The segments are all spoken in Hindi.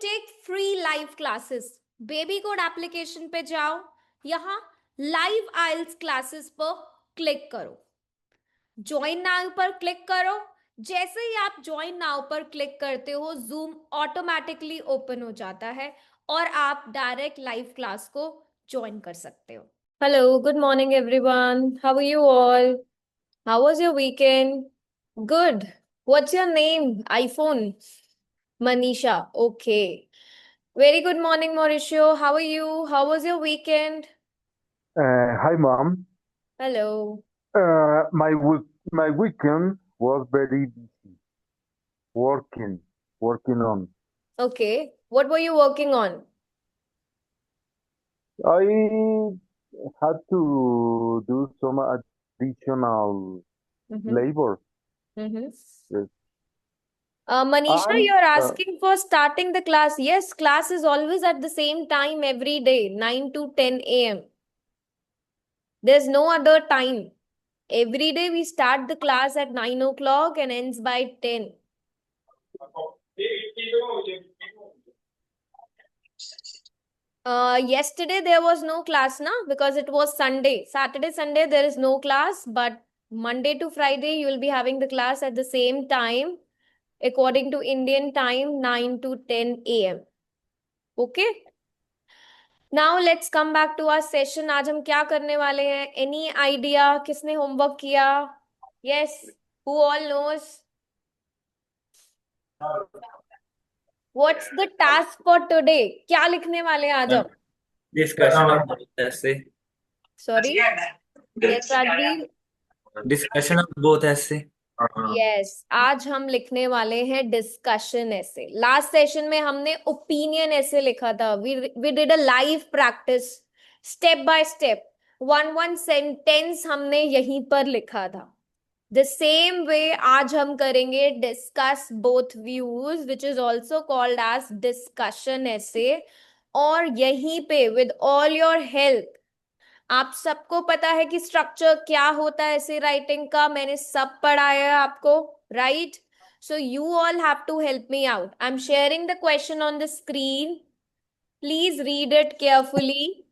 Take free live classes, baby code application पे जाओ, यहाँ लाइव आइल्स क्लासेस पर क्लिक करो, ज्वाइन नाउ पर क्लिक करो। जैसे ही आप ज्वाइन नाउ पर क्लिक करते हो, जूम ऑटोमेटिकली ओपन हो जाता है और आप डायरेक्ट लाइव क्लास को ज्वाइन कर सकते हो। Hello, good morning everyone, how are you all? How was your weekend? Good. What's your name? IPhone Manisha. Okay. Very good morning, Mauricio. How are you? How was your weekend? Hi, Mom. Hello. My weekend was very busy working on. Okay. What were you working on? I had to do some additional Mm-hmm. labor. Mm-hmm. Yes. Manisha, And you're asking for starting the class. Yes, class is always at the same time every day, 9 to 10 a.m. There's no other time. Every day we start the class at 9 o'clock and ends by 10. Yesterday there was no class, na, because it was Sunday. Saturday, Sunday there is no class, but Monday to Friday you will be having the class at the same time, according to Indian time, 9 to 10 a.m. Okay? Now let's come back to our session. आज हम क्या करने वाले हैं? Any idea? किसने homework किया? Yes, who all knows? What's the task for today? क्या लिखने वाले हैं आज हम? डिस्कशन ऑफ बोथ ऐसे Sorry? Yes, Rajveer? Discussion of both ऐसे यस, आज हम लिखने वाले हैं डिस्कशन ऐसे। लास्ट सेशन में हमने ओपिनियन ऐसे लिखा था। We did a live practice, step by step, one sentence हमने यहीं पर लिखा था। द सेम वे आज हम करेंगे discuss both views, which is also called as discussion essay. और यहीं पे विद ऑल योर हेल्प, आप सबको पता है कि स्ट्रक्चर क्या होता है ऐसे राइटिंग का, मैंने सब पढ़ाया है आपको, right? So you all have to help me out. I am sharing the question on the screen, please read it carefully.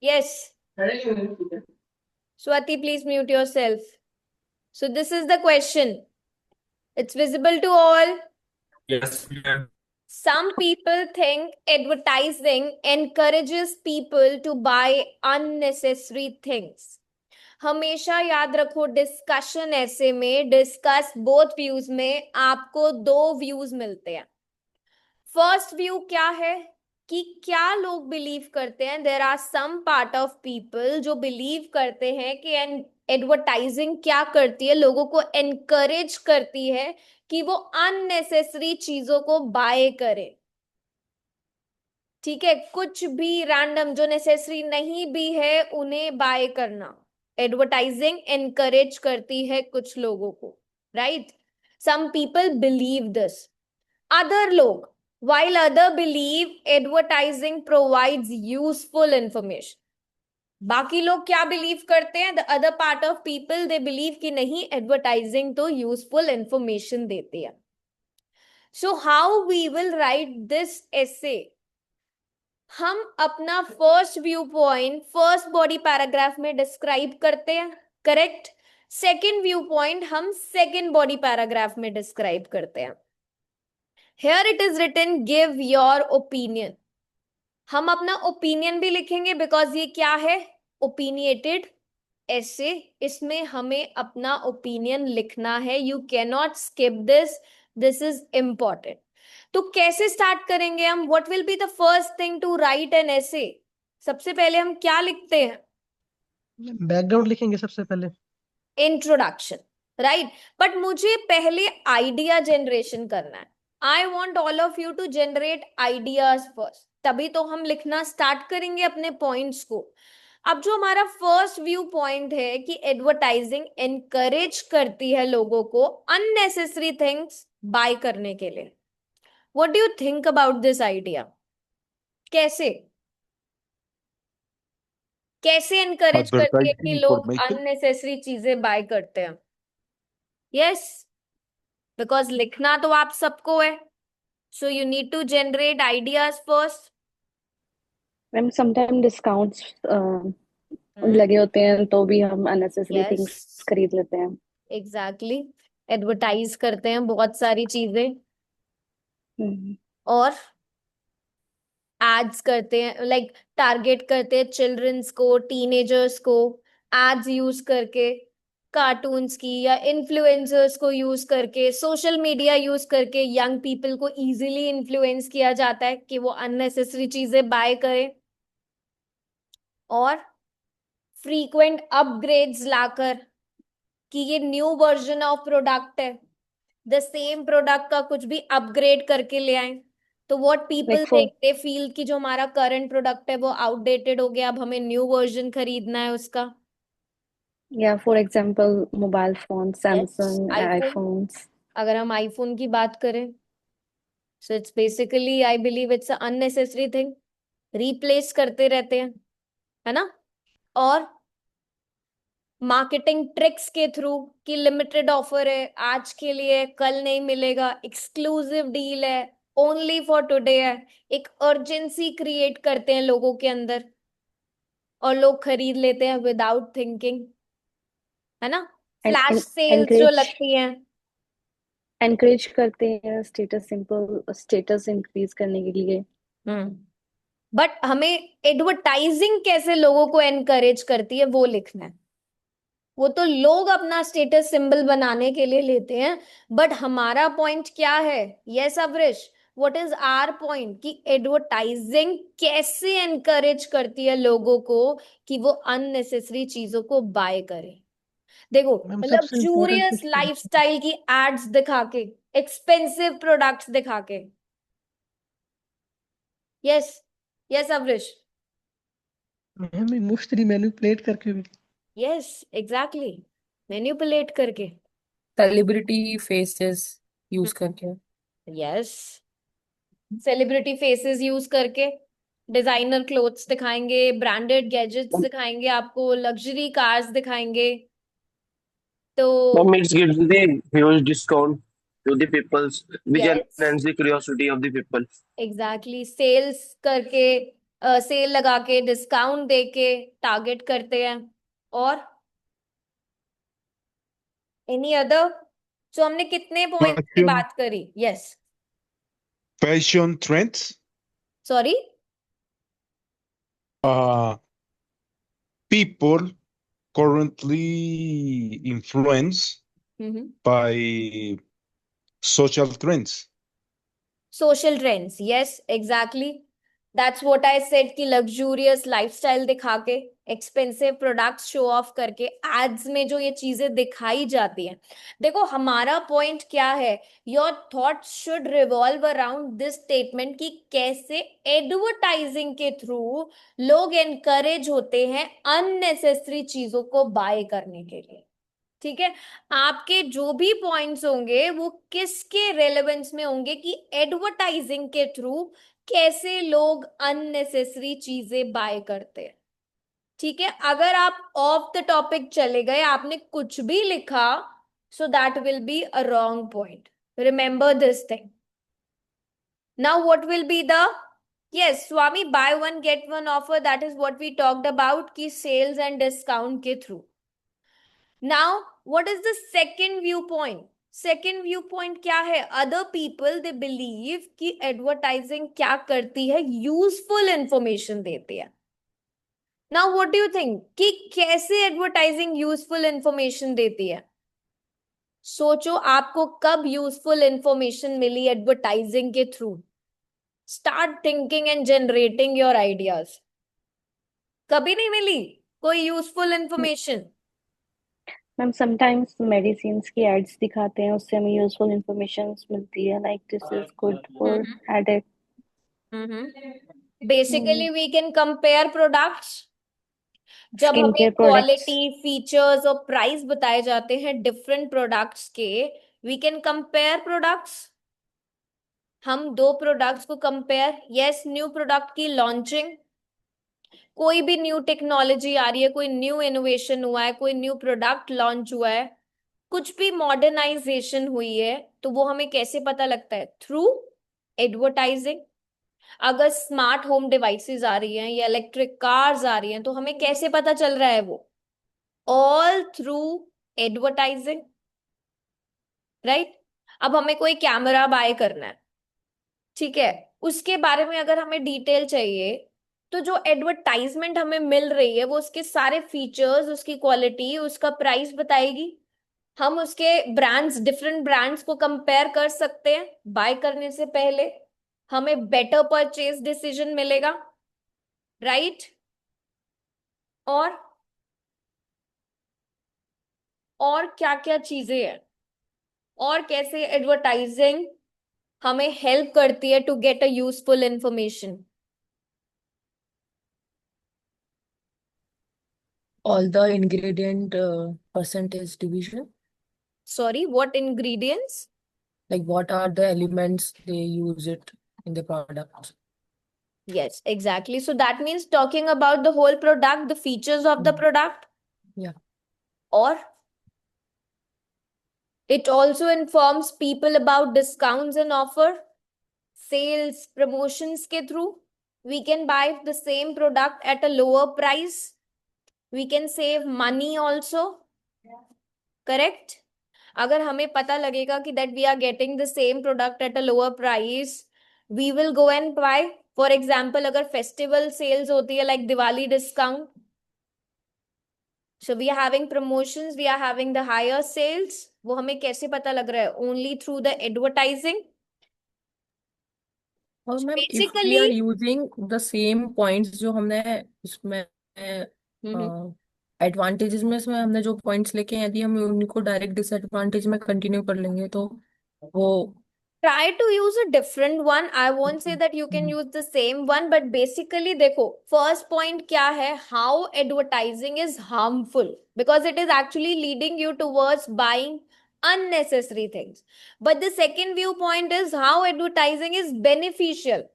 Yes, Swati, please mute yourself. So this is the question. It's visible to all. Yes ma'am Some people think advertising encourages people to buy unnecessary things. हमेशा याद रखो, डिस्कशन ऐसे में, डिस्कस बोथ व्यूज में आपको दो व्यूज मिलते हैं। फर्स्ट व्यू क्या है कि क्या लोग बिलीव करते हैं, there are some part of people जो बिलीव करते हैं कि एडवर्टाइजिंग क्या करती है, लोगों को एनकरेज करती है कि वो अननेसेसरी चीजों को बाय करे। ठीक है, कुछ भी रैंडम जो नेसेसरी नहीं भी है उन्हें बाय करना एडवर्टाइजिंग एनकरेज करती है कुछ लोगों को, right? Some people believe this. Other लोग, while other believe advertising provides useful information, बाकी लोग क्या बिलीव करते हैं? The other part of people, they believe कि नहीं, एडवर्टाइजिंग तो यूजफुल इंफॉर्मेशन देती है। So how we will write this essay? हम अपना first view point first body paragraph में डिस्क्राइब करते हैं, करेक्ट? सेकेंड व्यू पॉइंट हम सेकेंड बॉडी पैराग्राफ में डिस्क्राइब करते हैं। Here it is written, give your opinion. हम अपना ओपिनियन भी लिखेंगे बिकॉज ये क्या है? ओपिनिएटेड ऐसे, इसमें हमें अपना ओपिनियन लिखना है। You can not skip this, this is important. तो कैसे स्टार्ट करेंगे हम? What will be the first thing to write an essay? सबसे पहले हम क्या लिखते हैं? बैकग्राउंड लिखेंगे सबसे पहले, इंट्रोडक्शन, राइट? बट मुझे पहले आइडिया जनरेशन करना है। I want all of you to generate ideas first, तभी तो हम लिखना स्टार्ट करेंगे अपने पॉइंट्स को। अब जो हमारा फर्स्ट व्यू पॉइंट है कि एडवर्टाइजिंग एनकरेज करती है लोगों को अननेसेसरी थिंग्स बाय करने के लिए। What do you think about this idea? कैसे कैसे एनकरेज करती है कि Advertising लोग information. अननेसेसरी चीजें बाय करते हैं? यस, बिकॉज लिखना तो आप सबको है, so you need to generate ideas first. Ma'am sometime discounts लगे होते हैं तो भी हम अननेसेसरी यस, थिंग्स खरीद लेते हैं। एग्जैक्टली, एडवर्टाइज करते हैं बहुत सारी चीजें, हम्म, और एड्स करते हैं, लाइक टारगेट करते हैं चिल्ड्रंस को, टीनेजर्स को, एड्स यूज करके, कार्टून्स की या इन्फ्लुएंसर्स को यूज करके, सोशल मीडिया यूज करके यंग पीपल को इजीली इन्फ्लुएंस किया जाता है कि वो अननेसेसरी चीजें बाय करें, और फ्रीक्वेंट अपग्रेड्स लाकर कि ये न्यू वर्जन ऑफ प्रोडक्ट है, द सेम प्रोडक्ट का कुछ भी अपग्रेड करके ले आए, तो what people like for think, they feel कि जो हमारा करंट प्रोडक्ट है वो आउटडेटेड हो गया, अब हमें न्यू वर्जन खरीदना है उसका। या for example mobile phone, yes, Samsung, iPhone, iPhones. अगर हम आईफोन की बात करें, so it's basically, I believe it's unnecessary thing, replace करते रहते हैं, है ना। और मार्केटिंग ट्रिक्स के थ्रू कि लिमिटेड ऑफर है, आज के लिए, कल नहीं मिलेगा, एक्सक्लूसिव डील है, ओनली फॉर टुडे है, एक अर्जेंसी क्रिएट करते हैं लोगों के अंदर, और लोग खरीद लेते हैं विदाउट थिंकिंग, है ना। फ्लैश सेल्स जो एनकरेज लगती हैं। एनकरेज करते हैं स्टेटस इंक्रीज करने के लिए। बट हमें एडवर्टाइजिंग कैसे लोगों को एनकरेज करती है वो लिखना है। वो तो लोग अपना स्टेटस सिंबल बनाने के लिए लेते हैं, बट हमारा पॉइंट क्या है? Yes Avrish, what is our point कि एडवर्टाइजिंग कैसे एनकरेज करती है लोगों को कि वो अननेसेसरी चीजों को बाय करें। देखो, मैम सबसे इम्पोर्टेंट लग्जूरियस चीज लाइफस्टाइल की एड्स दिखा के, एक्सपेंसिव प्रोडक्ट्स दिखा के। Yes, yes Avrish, ma'am emotionally manipulate करके भी। यस एग्जैक्टली, मैनिपुलेट करके। सेलिब्रिटी फेसेस यूज करके। यस, सेलिब्रिटी फेसेस यूज करके डिजाइनर क्लोथ्स दिखाएंगे, ब्रांडेड गैजेट्स दिखाएंगे, आपको लग्जरी कार्स दिखाएंगे, तो Mom, it gives the huge discount to the peoples, which yes enhance the curiosity of the people. Exactly, sales करके, सेल लगा के, डिस्काउंट दे के टारगेट करते हैं। और एनी अदर? सो हमने कितने पॉइंट्स की Fashion, बात करी? Yes, fashion trends. Sorry, Uh, People currently influenced by social trends. Social trends, yes exactly, that's what I said कि लग्जूरियस लाइफस्टाइल दिखा के, एक्सपेंसिव प्रोडक्ट्स शो ऑफ करके, एड्स में जो ये चीजें दिखाई जाती हैं। देखो, हमारा पॉइंट क्या है? Your thoughts should revolve around this statement कि कैसे एडवर्टाइजिंग के थ्रू लोग एनकरेज होते हैं अननेसेसरी चीजों को बाय करने के लिए। ठीक है, आपके जो भी पॉइंट्स होंगे वो किसके रेलेवेंस में होंगे कि एडवर्टाइजिंग के थ्रू कैसे लोग अननेसेसरी चीजें बाय करते हैं। ठीक है, अगर आप ऑफ द टॉपिक चले गए, आपने कुछ भी लिखा, so that will be a wrong point, remember this thing. Now what will be the, yes Swami, buy one get one offer, that is what we talked about कि sales and discount के through. Now what is the second viewpoint? Second view point क्या है? अदर पीपल दे बिलीव कि एडवर्टाइजिंग क्या करती है, यूजफुल इंफॉर्मेशन देती है। Now what do you think कि कैसे एडवर्टाइजिंग यूजफुल इंफॉर्मेशन देती है? सोचो, आपको कब यूजफुल इंफॉर्मेशन मिली एडवर्टाइजिंग के through? Start thinking and generating your ideas. कभी नहीं मिली कोई useful information? Ma'am sometimes medicine की एड्स दिखाते हैं, उससे हमें यूजफुल इंफॉर्मेशन मिलती है, like this is good for headache. Basically we can compare products. जब स्किन हमें केयर प्रोडक्ट्स। क्वालिटी, फीचर्स और प्राइस बताए जाते हैं डिफरेंट प्रोडक्ट्स के, वी कैन कंपेयर प्रोडक्ट्स। हम दो प्रोडक्ट्स को कंपेयर, यस, न्यू प्रोडक्ट की लॉन्चिंग, कोई भी न्यू टेक्नोलॉजी आ रही है, कोई न्यू इनोवेशन हुआ है, कोई न्यू प्रोडक्ट लॉन्च हुआ है, कुछ भी मॉडर्नाइजेशन हुई है तो वो हमें कैसे पता लगता है? Through advertising. अगर स्मार्ट होम डिवाइसेस आ रही हैं या इलेक्ट्रिक कार्स आ रही हैं तो हमें कैसे पता चल रहा है वो? All through advertising, right? अब हमें कोई कैमरा बाय करना है, ठीक है, उसके बारे में अगर हमें डिटेल चाहिए तो जो एडवर्टाइजमेंट हमें मिल रही है वो उसके सारे फीचर्स, उसकी क्वालिटी, उसका प्राइस बताएगी। हम उसके ब्रांड्स, डिफरेंट ब्रांड्स को कंपेयर कर सकते हैं बाय करने से पहले। हमें बेटर परचेज डिसीजन मिलेगा, राइट? और क्या क्या चीजें हैं, और कैसे एडवर्टाइजिंग हमें हेल्प करती है to get a useful information? All the ingredient percentage division, Sorry, what ingredients? like what are the elements they use it in the product. Yes, exactly. So that means talking about the whole product, the features of the product. Yeah. Or it also informs people about discounts and offer, sales, promotions के through. We can buy the same product at a lower price. We can save money also. Correct? अगर हमें पता लगेगा कि that we are getting the same product at a lower price, we will go and buy. For example, अगर festival sales होती है like Diwali discount, so we are having promotions, we are having the higher sales. वो हमें कैसे पता लग रहा है? Only through the advertising. और ma'am if we Basically, are using the same points जो हमने उसमें एडवांटेजेस में इसमें हमने जो पॉइंट्स लेके हैं, यदि हम उनको डायरेक्ट डिसएडवांटेज में कंटिन्यू कर लेंगे तो वो try to use a different one. I won't say that you can use the same one, but basically देखो, first point क्या है? How advertising is harmful, because it is actually leading you towards buying unnecessary things. But the second viewpoint is how advertising is beneficial,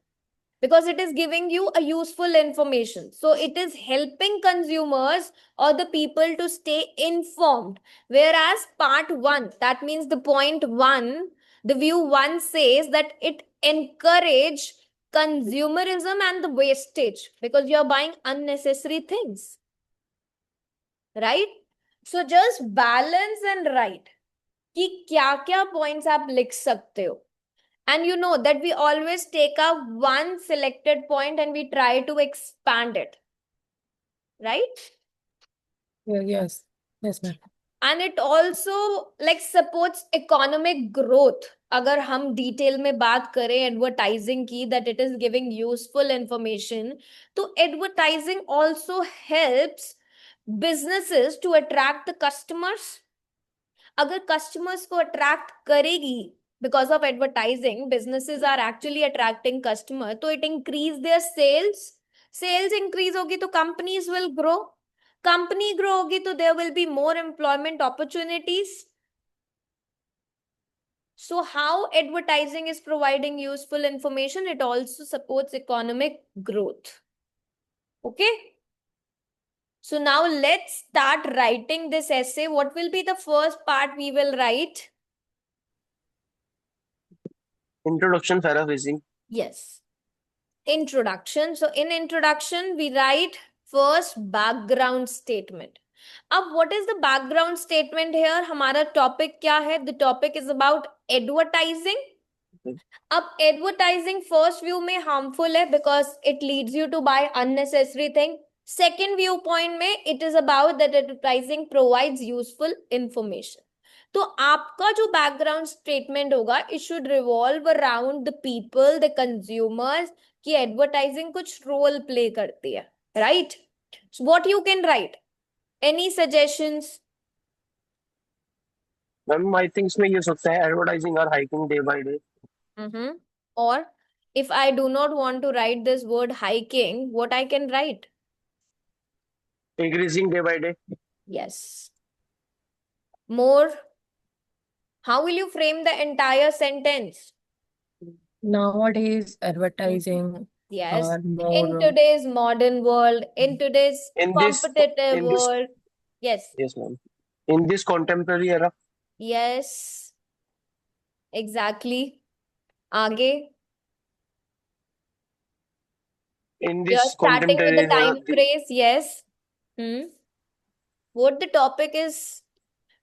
because it is giving you a useful information. So it is helping consumers or the people to stay informed. Whereas part one, that means the point one, the view one says that it encourage consumerism and the wastage because you are buying unnecessary things, right? So just balance and write कि क्या क्या points आप लिख सकते हो. And you know that we always take up one selected point and we try to expand it, right? yes ma'am. And it also like supports economic growth. अगर हम डिटेल में बात करें एडवर्टाइजिंग की, that it is giving useful information, तो advertising also helps businesses to attract the customers. अगर customers को attract करेगी, because of advertising, businesses are actually attracting customer, तो it increase their sales increase होगी तो companies will grow, company grow होगी तो there will be more employment opportunities. So how advertising is providing useful information? It also supports economic growth. Okay, so now let's start writing this essay. What will be the first part we will write? Introduction, paraphrasing. Yes, introduction. So in introduction, we write first background statement. अब what is the background statement here? हमारा topic क्या है? The topic is about advertising. अब advertising first view में harmful है because it leads you to buy unnecessary thing. Second viewpoint में it is about that advertising provides useful information. तो आपका जो बैकग्राउंड स्टेटमेंट होगा, it should revolve around the people, the consumers, कि एडवर्टाइजिंग कुछ रोल प्ले करती है, right? What you can write? Any suggestions? Ma'am I think इसमें ये सकता है advertising are hiking day by day. और if I do not want to write this word hiking, what I can write? Increasing day by day. Yes. More? How will you frame the entire sentence? Nowadays advertising Yes, are in more today's modern world, in today's In this competitive world. Yes. yes ma'am. In this contemporary era. Yes, exactly. आगे. In You're this starting with the contemporary era, time phrase. Yes. What the topic is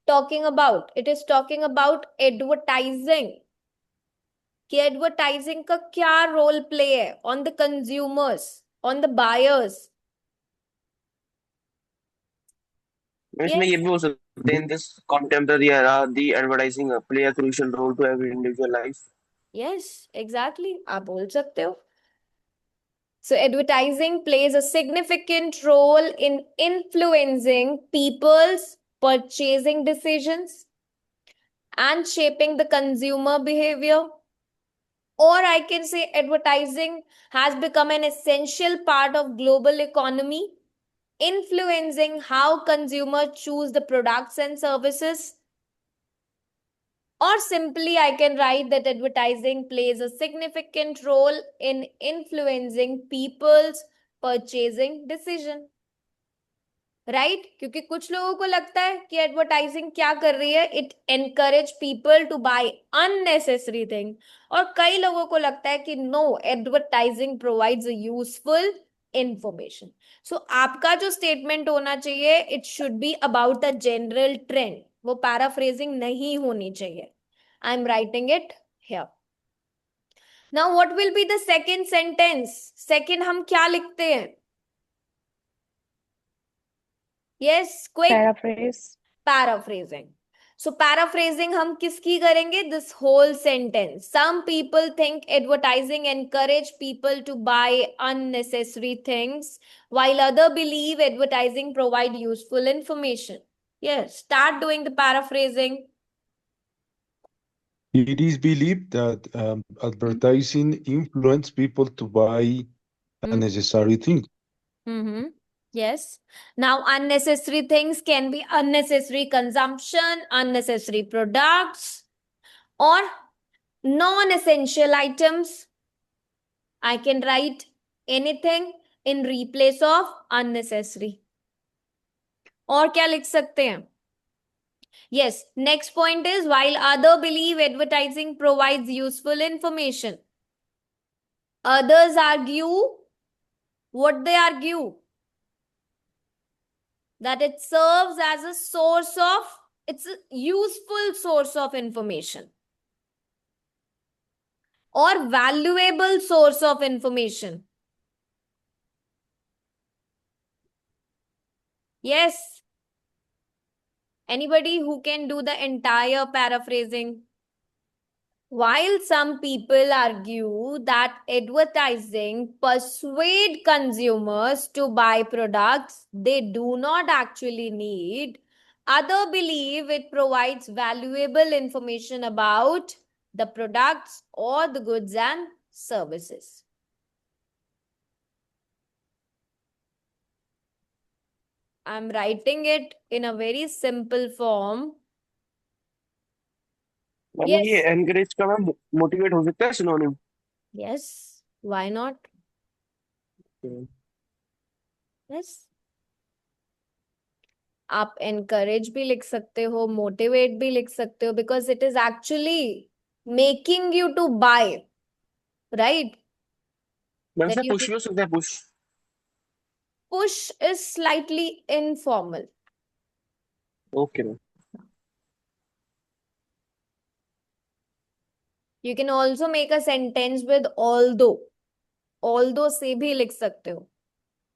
talking about? It is talking about advertising. कि एडवर्टाइजिंग का क्या रोल प्ले है on the consumers, on the buyers. इसमें ये यस. भी हो सकते हैं, in this contemporary era, the advertising play a crucial role to every individual life. Yes, exactly, आप बोल सकते हो. So advertising plays a significant role in influencing people's purchasing decisions and shaping the consumer behavior. Or I can say advertising has become an essential part of global economy, influencing how consumers choose the products and services. Or simply, I can write that advertising plays a significant role in influencing people's purchasing decision. Right क्योंकि कुछ लोगों को लगता है कि एडवर्टाइजिंग क्या कर रही है, it encourage people to buy unnecessary thing. और कई लोगों को लगता है कि no, advertising provides a useful information. So आपका जो स्टेटमेंट होना चाहिए, it should be about the general trend. वो पैराफ्रेजिंग नहीं होनी चाहिए. I am writing it here. Now what will be the second sentence? Second हम क्या लिखते हैं? Yes, quick. Paraphrase. Paraphrasing. So paraphrasing हम किसकी करेंगे? This whole sentence. Some people think advertising encourage people to buy unnecessary things while other believe advertising provide useful information. Yes, start doing the paraphrasing. It is believed that advertising influence people to buy unnecessary things. Mm-hmm. Yes. Now, unnecessary things can be unnecessary consumption, unnecessary products, or non-essential items. I can write anything in replace of unnecessary. और क्या लिख सकते हैं? Yes. Next point is while other believe advertising provides useful information. Others argue. What they argue? That it serves as a source of, it's a useful source of information or valuable source of information. Yes. Anybody who can do the entire paraphrasing? While some people argue that advertising persuade consumers to buy products they do not actually need, others believe it provides valuable information about the products or the goods and services. I'm writing it in a very simple form. Ma'am Yes. ये encourage का मैम motivate हो सकता है synonym. Yes, why not? Yes. आप encourage भी लिख सकते हो, motivate भी लिख सकते हो, because it is actually making you to buy, right? Ma'am That से you push भी हो सकता है, push. push is slightly informal. Okay ma'am. You can also make a sentence with although. Although से भी लिख सकते हो.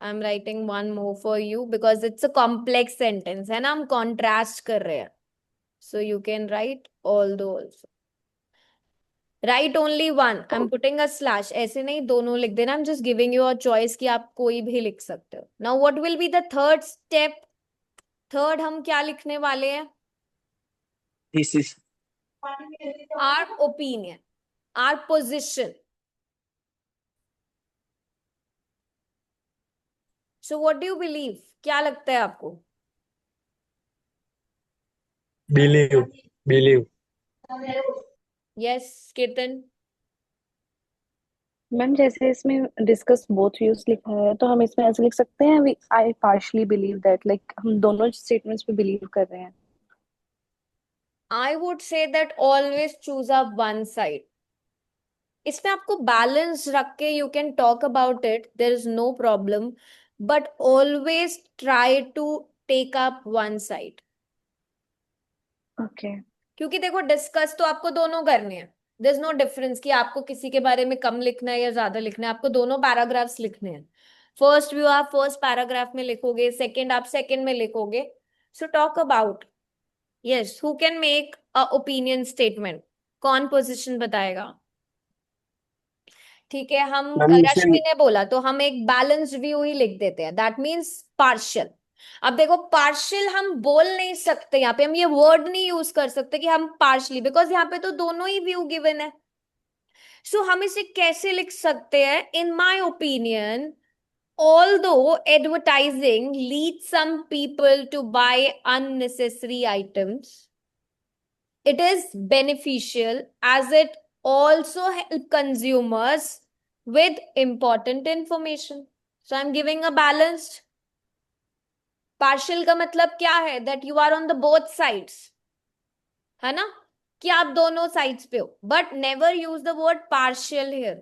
I'm writing one more for you because it's a complex sentence है ना, हम contrast कर रहे हैं. So you can write although also. Write only one. I'm putting a slash. ऐसे नहीं, दोनों लिख देना. I'm just giving you a choice कि आप कोई भी लिख सकते हो. Now what will be the third step? Third हम क्या लिखने वाले हैं? Thesis. Our opinion, our position. So what do you believe? क्या लगता है आपको? Believe. Yes, Ketan. मैम जैसे इसमें डिस्कस बोथ व्यूज लिखा है तो हम इसमें ऐसे लिख सकते हैं आई पार्शली बिलीव दैट, लाइक हम दोनों स्टेटमेंट्स पे बिलीव कर रहे हैं. I would say that always choose up one side. इसमें आपको बैलेंस रख के you can talk about it, there is no problem, but always try to take up one side. Okay. क्योंकि देखो डिस्कस तो आपको दोनों करने हैं. देयर इज नो डिफरेंस कि आपको किसी के बारे में कम लिखना है या ज्यादा लिखना है. आपको दोनों पैराग्राफ्स लिखने हैं. फर्स्ट व्यू आप फर्स्ट पैराग्राफ में लिखोगे, सेकंड आप सेकंड में लिखोगे. So talk about. Yes, who can make a opinion statement? कौन पोजीशन बताएगा? ठीक है, हम मैम रश्मि ने बोला तो हम एक बैलेंस्ड व्यू ही लिख देते हैं. That means partial. अब देखो पार्शियल हम बोल नहीं सकते, यहाँ पे हम ये वर्ड नहीं यूज कर सकते कि हम पार्शली, बिकॉज यहाँ पे तो दोनों ही व्यू गिवन है. सो हम इसे कैसे लिख सकते हैं? In my opinion, although advertising leads some people to buy unnecessary items, it is beneficial as it also help consumers with important information. So I'm giving a balanced. Partial का मतलब क्या है? That you are on the both sides, है ना, कि आप दोनों sides पे हो. But never use the word partial here.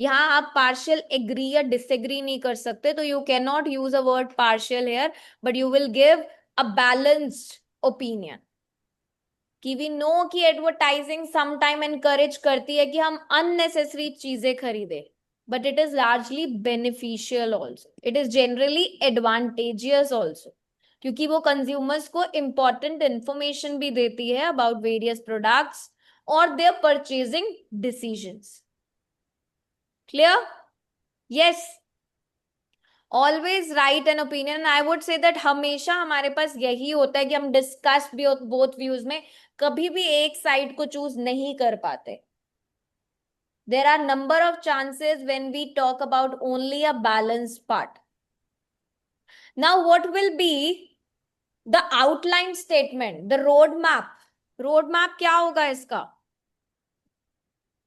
यहाँ आप partial agree या disagree नहीं कर सकते, तो you cannot use a word partial here, but you will give a balanced opinion. कि वी नो कि एडवर्टाइजिंग समटाइम एनकरेज करती है कि हम अननेसेसरी चीजें खरीदें, but it is largely beneficial also. It is generally advantageous also, क्योंकि वो कंज्यूमर्स को इंपॉर्टेंट इंफॉर्मेशन भी देती है अबाउट वेरियस प्रोडक्ट्स और their purchasing decisions. Clear? Yes. Always write an opinion. I would say that हमेशा हमारे पास यही होता है कि हम डिस्कस भी बोथ व्यूज में, कभी भी एक साइड को चूज नहीं कर पाते. There are number of chances when we talk about only a balance part. Now what will be the outline statement, the road map? Road map क्या होगा इसका?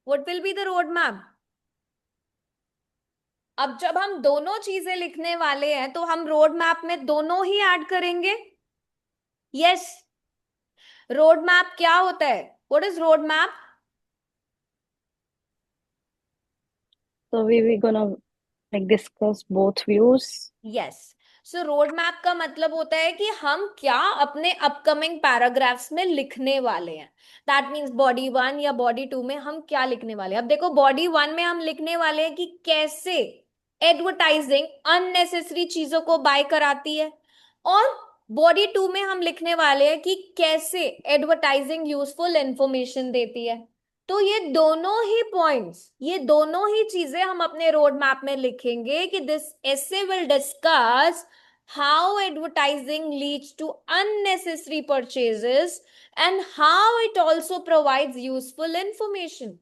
What will be the road map? अब जब हम दोनों चीजें लिखने वाले हैं तो हम रोड मैप में दोनों ही ऐड करेंगे. यस. रोड मैप क्या होता है? What is road map? So we gonna like discuss both views. Yes. So road map का मतलब होता है कि हम क्या अपने अपकमिंग पैराग्राफ्स में लिखने वाले हैं. दैट मीन्स बॉडी 1 या बॉडी 2 में हम क्या लिखने वाले हैं. अब देखो बॉडी 1 में हम लिखने वाले हैं कि कैसे एडवर्टाइजिंग अननेसेसरी चीजों को बाय कराती है, और बॉडी 2 में हम लिखने वाले हैं कि कैसे एडवर्टाइजिंग यूजफुल इंफॉर्मेशन देती है. तो ये दोनों ही पॉइंट्स, ये दोनों ही चीजें हम अपने रोड मैप में लिखेंगे कि this essay will discuss how advertising leads to unnecessary purchases and how it also provides useful information.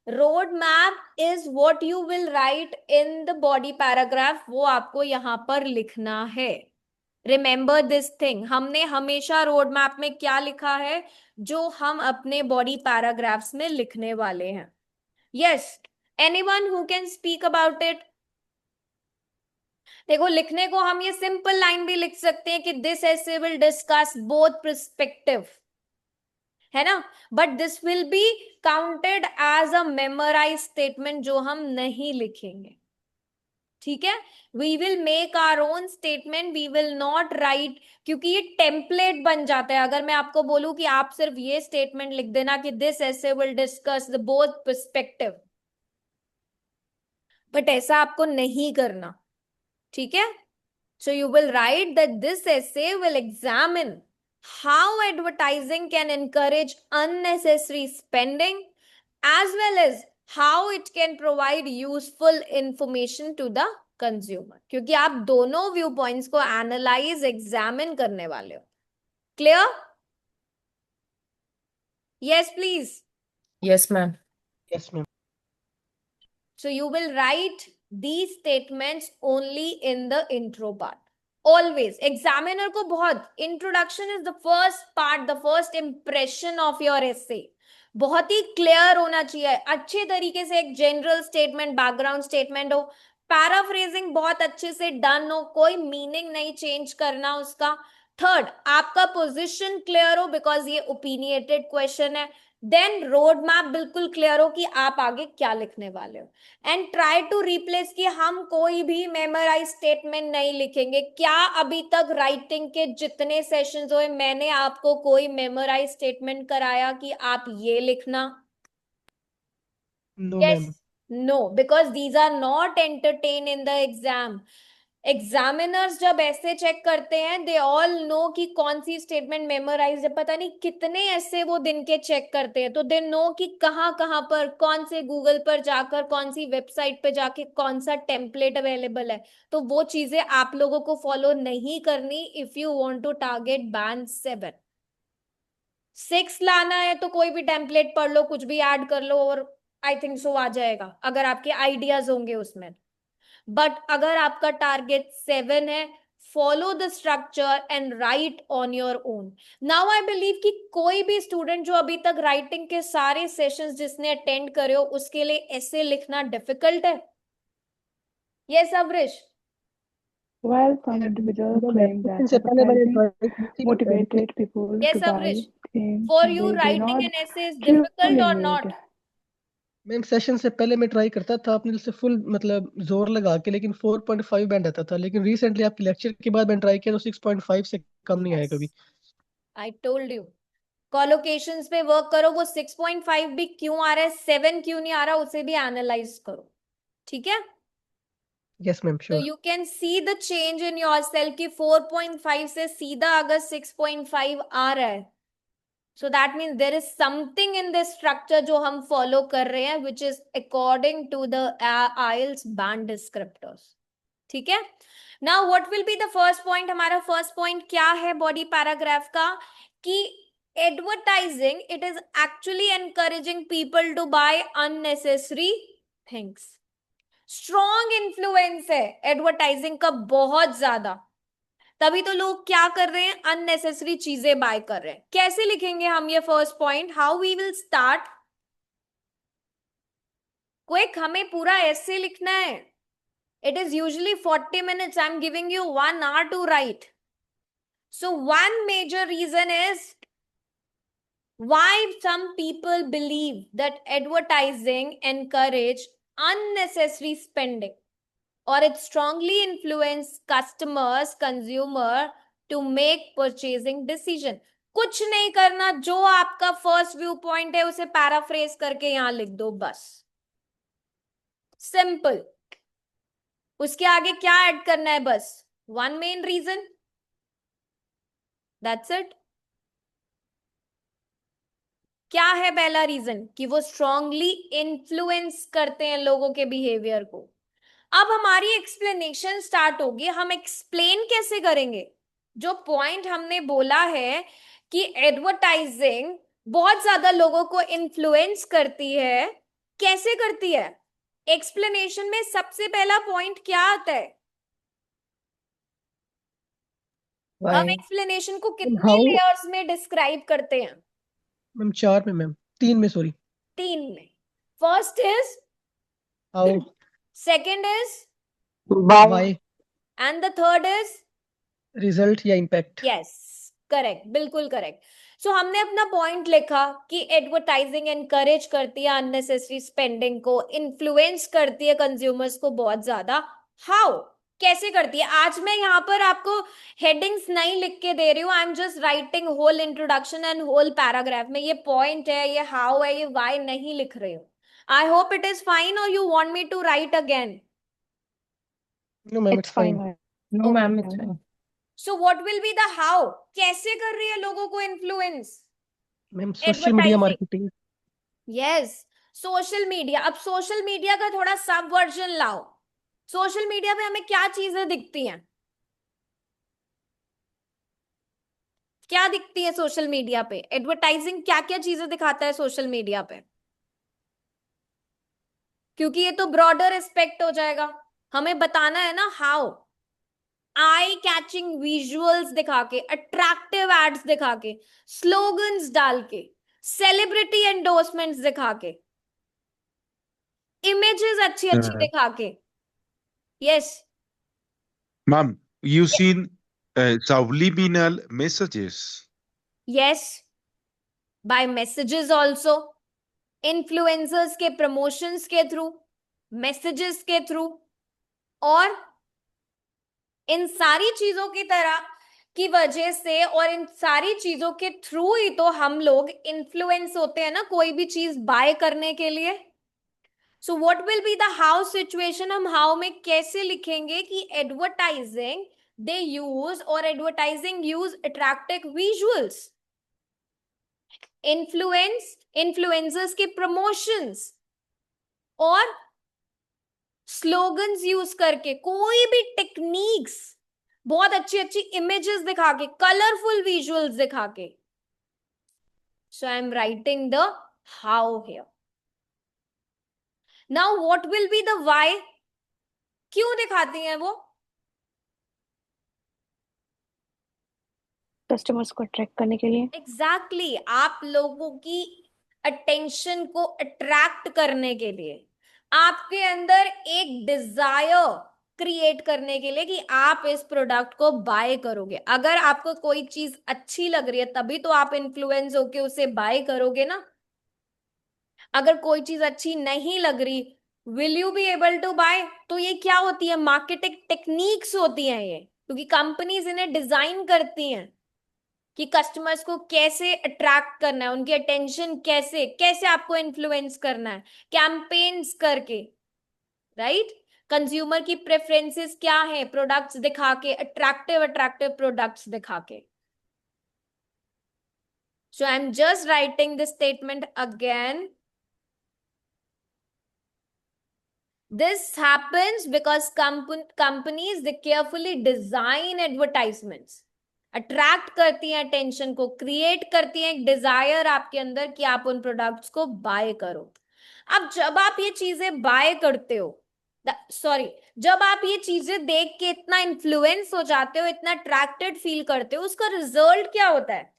Road map is what you will write in the body paragraph. वो आपको यहां पर लिखना है. Remember this thing. हमने हमेशा रोड मैप में क्या लिखा है जो हम अपने बॉडी पैराग्राफ्स में लिखने वाले हैं. Yes. Anyone who can speak about it? देखो लिखने को हम ये सिंपल लाइन भी लिख सकते हैं कि this essay will discuss both perspective, है ना, but this will be counted as a memorise statement जो हम नहीं लिखेंगे. ठीक है. We will make our own statement, we will not write, क्योंकि ये टेम्पलेट बन जाता है. अगर मैं आपको बोलूं कि आप सिर्फ ये स्टेटमेंट लिख देना कि this essay will discuss the both perspective, but ऐसा आपको नहीं करना. ठीक है. So you will write that this essay will examine how advertising can encourage unnecessary spending as well as how it can provide useful information to the consumer. क्योंकि आप दोनों व्यू पॉइंट्स को एनालाइज एग्जामिन करने वाले हो. Clear? Yes please. Yes ma'am. Yes, ma'am. So you will write these statements only in the intro part. Always. Examiner को बहुत, introduction is the first part, the first impression of your essay. बहुत ही क्लियर होना चाहिए, अच्छे तरीके से एक जनरल स्टेटमेंट, बैकग्राउंड स्टेटमेंट हो, पैराफ्रेजिंग बहुत अच्छे से डन हो, कोई मीनिंग नहीं चेंज करना उसका, थर्ड, आपका पोजीशन क्लियर हो, बिकॉज ये ओपिनियटेड क्वेश्चन है. देन रोड मैप बिल्कुल क्लियर हो कि आप आगे क्या लिखने वाले हो. एंड ट्राई टू रिप्लेस कि हम कोई भी मेमोराइज स्टेटमेंट नहीं लिखेंगे. क्या अभी तक राइटिंग के जितने सेशंस हुए मैंने आपको कोई मेमोराइज स्टेटमेंट कराया कि आप ये लिखना? नो Yes, मैम. no, because these are not entertained in the exam. Examiners जब ऐसे चेक करते हैं, दे ऑल नो कि कौन सी स्टेटमेंट मेमोराइज है. पता नहीं कितने ऐसे वो दिन के चेक करते हैं, तो दे नो कि कहाँ कहाँ पर, कौन से गूगल पर जाकर, कौन सी वेबसाइट पे जाके कौन सा टेम्पलेट अवेलेबल है. तो वो चीजें आप लोगों को फॉलो नहीं करनी if you want to target band 7. 6 लाना है तो कोई भी टेम्पलेट पढ़ लो, कुछ भी ऐड कर लो और आई थिंक सो आ जाएगा, अगर आपके आइडियाज होंगे उसमें. बट अगर आपका टारगेट 7 है, follow the structure and right on your own. Now I believe कि कोई भी स्टूडेंट जो अभी तक राइटिंग के सारे सेशंस जिसने अटेंड करे हो, उसके लिए ऐसे लिखना डिफिकल्ट है. Yes Avrish? While some individuals no claim ma'am, that से पहले मैंने advertising ट्राई की motivated people Yes, to buy Avrish. things For you, they do writing not an essay is difficult truly or need. not? Ma'am session से पहले मैं ट्राई करता था अपने से फुल मतलब जोर लगा के, लेकिन 4.5 बैंड आता था. लेकिन रिसेंटली आपके लेक्चर के बाद मैंने ट्राई किया तो 6.5 से कम नहीं आया Yes. कभी. I told you. कॉलोकेशंस पे वर्क करो. वो 6.5 भी क्यों आ रहा है, 7 क्यों नहीं आ रहा, उसे भी एनालाइज करो. ठीक है? यस मैम, तो sure. You can see the change in yourself कि 4.5 से सीधा अगर 6.5 आ रहा है, so that means there is something in this structure जो हम फॉलो कर रहे हैं, which is according to the IELTS band descriptors. ठीक है? Now what will be the first point? हमारा फर्स्ट पॉइंट क्या है बॉडी पैराग्राफ का? कि advertising, it is actually encouraging people to buy unnecessary things. Strong influence है एडवर्टाइजिंग का, बहुत ज्यादा. तभी तो लोग क्या कर रहे हैं, अननेसेसरी चीजें बाय कर रहे हैं. कैसे लिखेंगे हम ये first point? How we will start? Quick, हमें पूरा ऐसे लिखना है. It is usually 40 minutes. I'm giving you 1 hour to write. So one major reason is why some people believe that advertising encourage unnecessary spending, or it strongly influence customers, consumer to make purchasing decision. कुछ नहीं करना, जो आपका फर्स्ट व्यू पॉइंट है उसे पैराफ्रेज करके यहां लिख दो बस. सिंपल. उसके आगे क्या ऐड करना है? बस one main reason, that's it. क्या है पहला रीजन? कि वो स्ट्रांगली इन्फ्लुएंस करते हैं लोगों के बिहेवियर को. अब हमारी एक्सप्लेनेशन स्टार्ट होगी. हम एक्सप्लेन कैसे करेंगे? जो पॉइंट हमने बोला है कि एडवर्टाइजिंग बहुत ज्यादा लोगों को इन्फ्लुएंस करती है, कैसे करती है? एक्सप्लेनेशन में सबसे पहला पॉइंट क्या आता है? हम Why? एक्सप्लेनेशन को मैम कितने हाउ? लेयर्स में डिस्क्राइब करते हैं? मैम 4 में मैम, 3 में सॉरी. 3 में. First is, how, second is, why, and the third is. Result या इम्पैक्ट. यस, करेक्ट, बिल्कुल करेक्ट. सो हमने अपना पॉइंट लिखा कि एडवर्टाइजिंग एनकरेज करती है अननेसेसरी स्पेंडिंग को, इन्फ्लुएंस करती है कंज्यूमर्स को बहुत ज्यादा. हाउ? कैसे करती है? आज मैं यहाँ पर आपको हेडिंग्स नहीं लिख के दे रही हूँ. I am just writing whole introduction and whole paragraph में. ये पॉइंट है, ये हाउ है, ये वाई नहीं लिख रही हूँ. I hope it is fine, और you want me to write again? No ma'am, It's it's fine. fine. No ma'am, it's fine. So what will be the how? कैसे कर रही है लोगों को influence? Ma'am social media advertising. Marketing. Yes, social media. अब सोशल मीडिया का थोड़ा सब वर्जन लाओ. सोशल मीडिया पे हमें क्या चीजें दिखती हैं? क्या दिखती है सोशल मीडिया पे? एडवर्टाइजिंग क्या क्या चीजें दिखाता है सोशल मीडिया पे? क्योंकि ये तो ब्रॉडर एस्पेक्ट हो जाएगा. हमें बताना है ना हाउ. आई कैचिंग विजुअल्स दिखा के, अट्रैक्टिव एड्स दिखा के, स्लोगन्स डाल के, सेलिब्रिटी एंडोर्समेंट्स दिखा के, इमेजेस अच्छी अच्छी दिखा के. Yes. Ma'am, you seen subliminal messages. Yes, by messages also, influencers के promotions के through, messages के through, और इन सारी चीजों की तरह की वजह से और इन सारी चीजों के थ्रू ही तो हम लोग इन्फ्लुएंस होते हैं ना कोई भी चीज बाय करने के लिए. सो what will be the how situation. हम हाउ में कैसे लिखेंगे कि एडवर्टाइजिंग दे यूज और advertising use attractive visuals, influencers के प्रमोशंस और स्लोगन्स यूज करके, कोई भी टेक्निक्स, बहुत अच्छी अच्छी इमेजेस दिखा के, कलरफुल विजुअल्स दिखा के. So I am writing the how here. Now what will be the why. क्यों दिखाती हैं वो? कस्टमर्स को अट्रैक्ट करने के लिए. एग्जैक्टली आप लोगों की अटेंशन को अट्रैक्ट करने के लिए, आपके अंदर एक डिजायर क्रिएट करने के लिए कि आप इस प्रोडक्ट को बाय करोगे. अगर आपको कोई चीज अच्छी लग रही है तभी तो आप इन्फ्लुएंस होके उसे बाय करोगे ना. अगर कोई चीज अच्छी नहीं लग रही, will you be able to buy? तो ये क्या होती है? मार्केटिंग टेक्निक्स होती हैं ये, क्योंकि कंपनीज इन्हें डिजाइन करती हैं कि कस्टमर्स को कैसे अट्रैक्ट करना है, उनकी अटेंशन कैसे कैसे आपको इन्फ्लुएंस करना है, कैंपेन्स करके, राइट. कंज्यूमर की प्रेफरेंसेस क्या है, प्रोडक्ट्स दिखा के, अट्रैक्टिव अट्रैक्टिव प्रोडक्ट्स दिखा के. So I am just writing this statement again. This happens because companies they carefully design advertisements, attract करती हैं अटेंशन को, क्रिएट करती हैं एक डिजायर आपके अंदर कि आप उन प्रोडक्ट्स को बाय करो. अब जब आप ये चीजें बाय करते हो, जब आप ये चीजें देख के इतना इन्फ्लुएंस हो जाते हो, इतना अट्रैक्टेड फील करते हो, उसका रिजल्ट क्या होता है?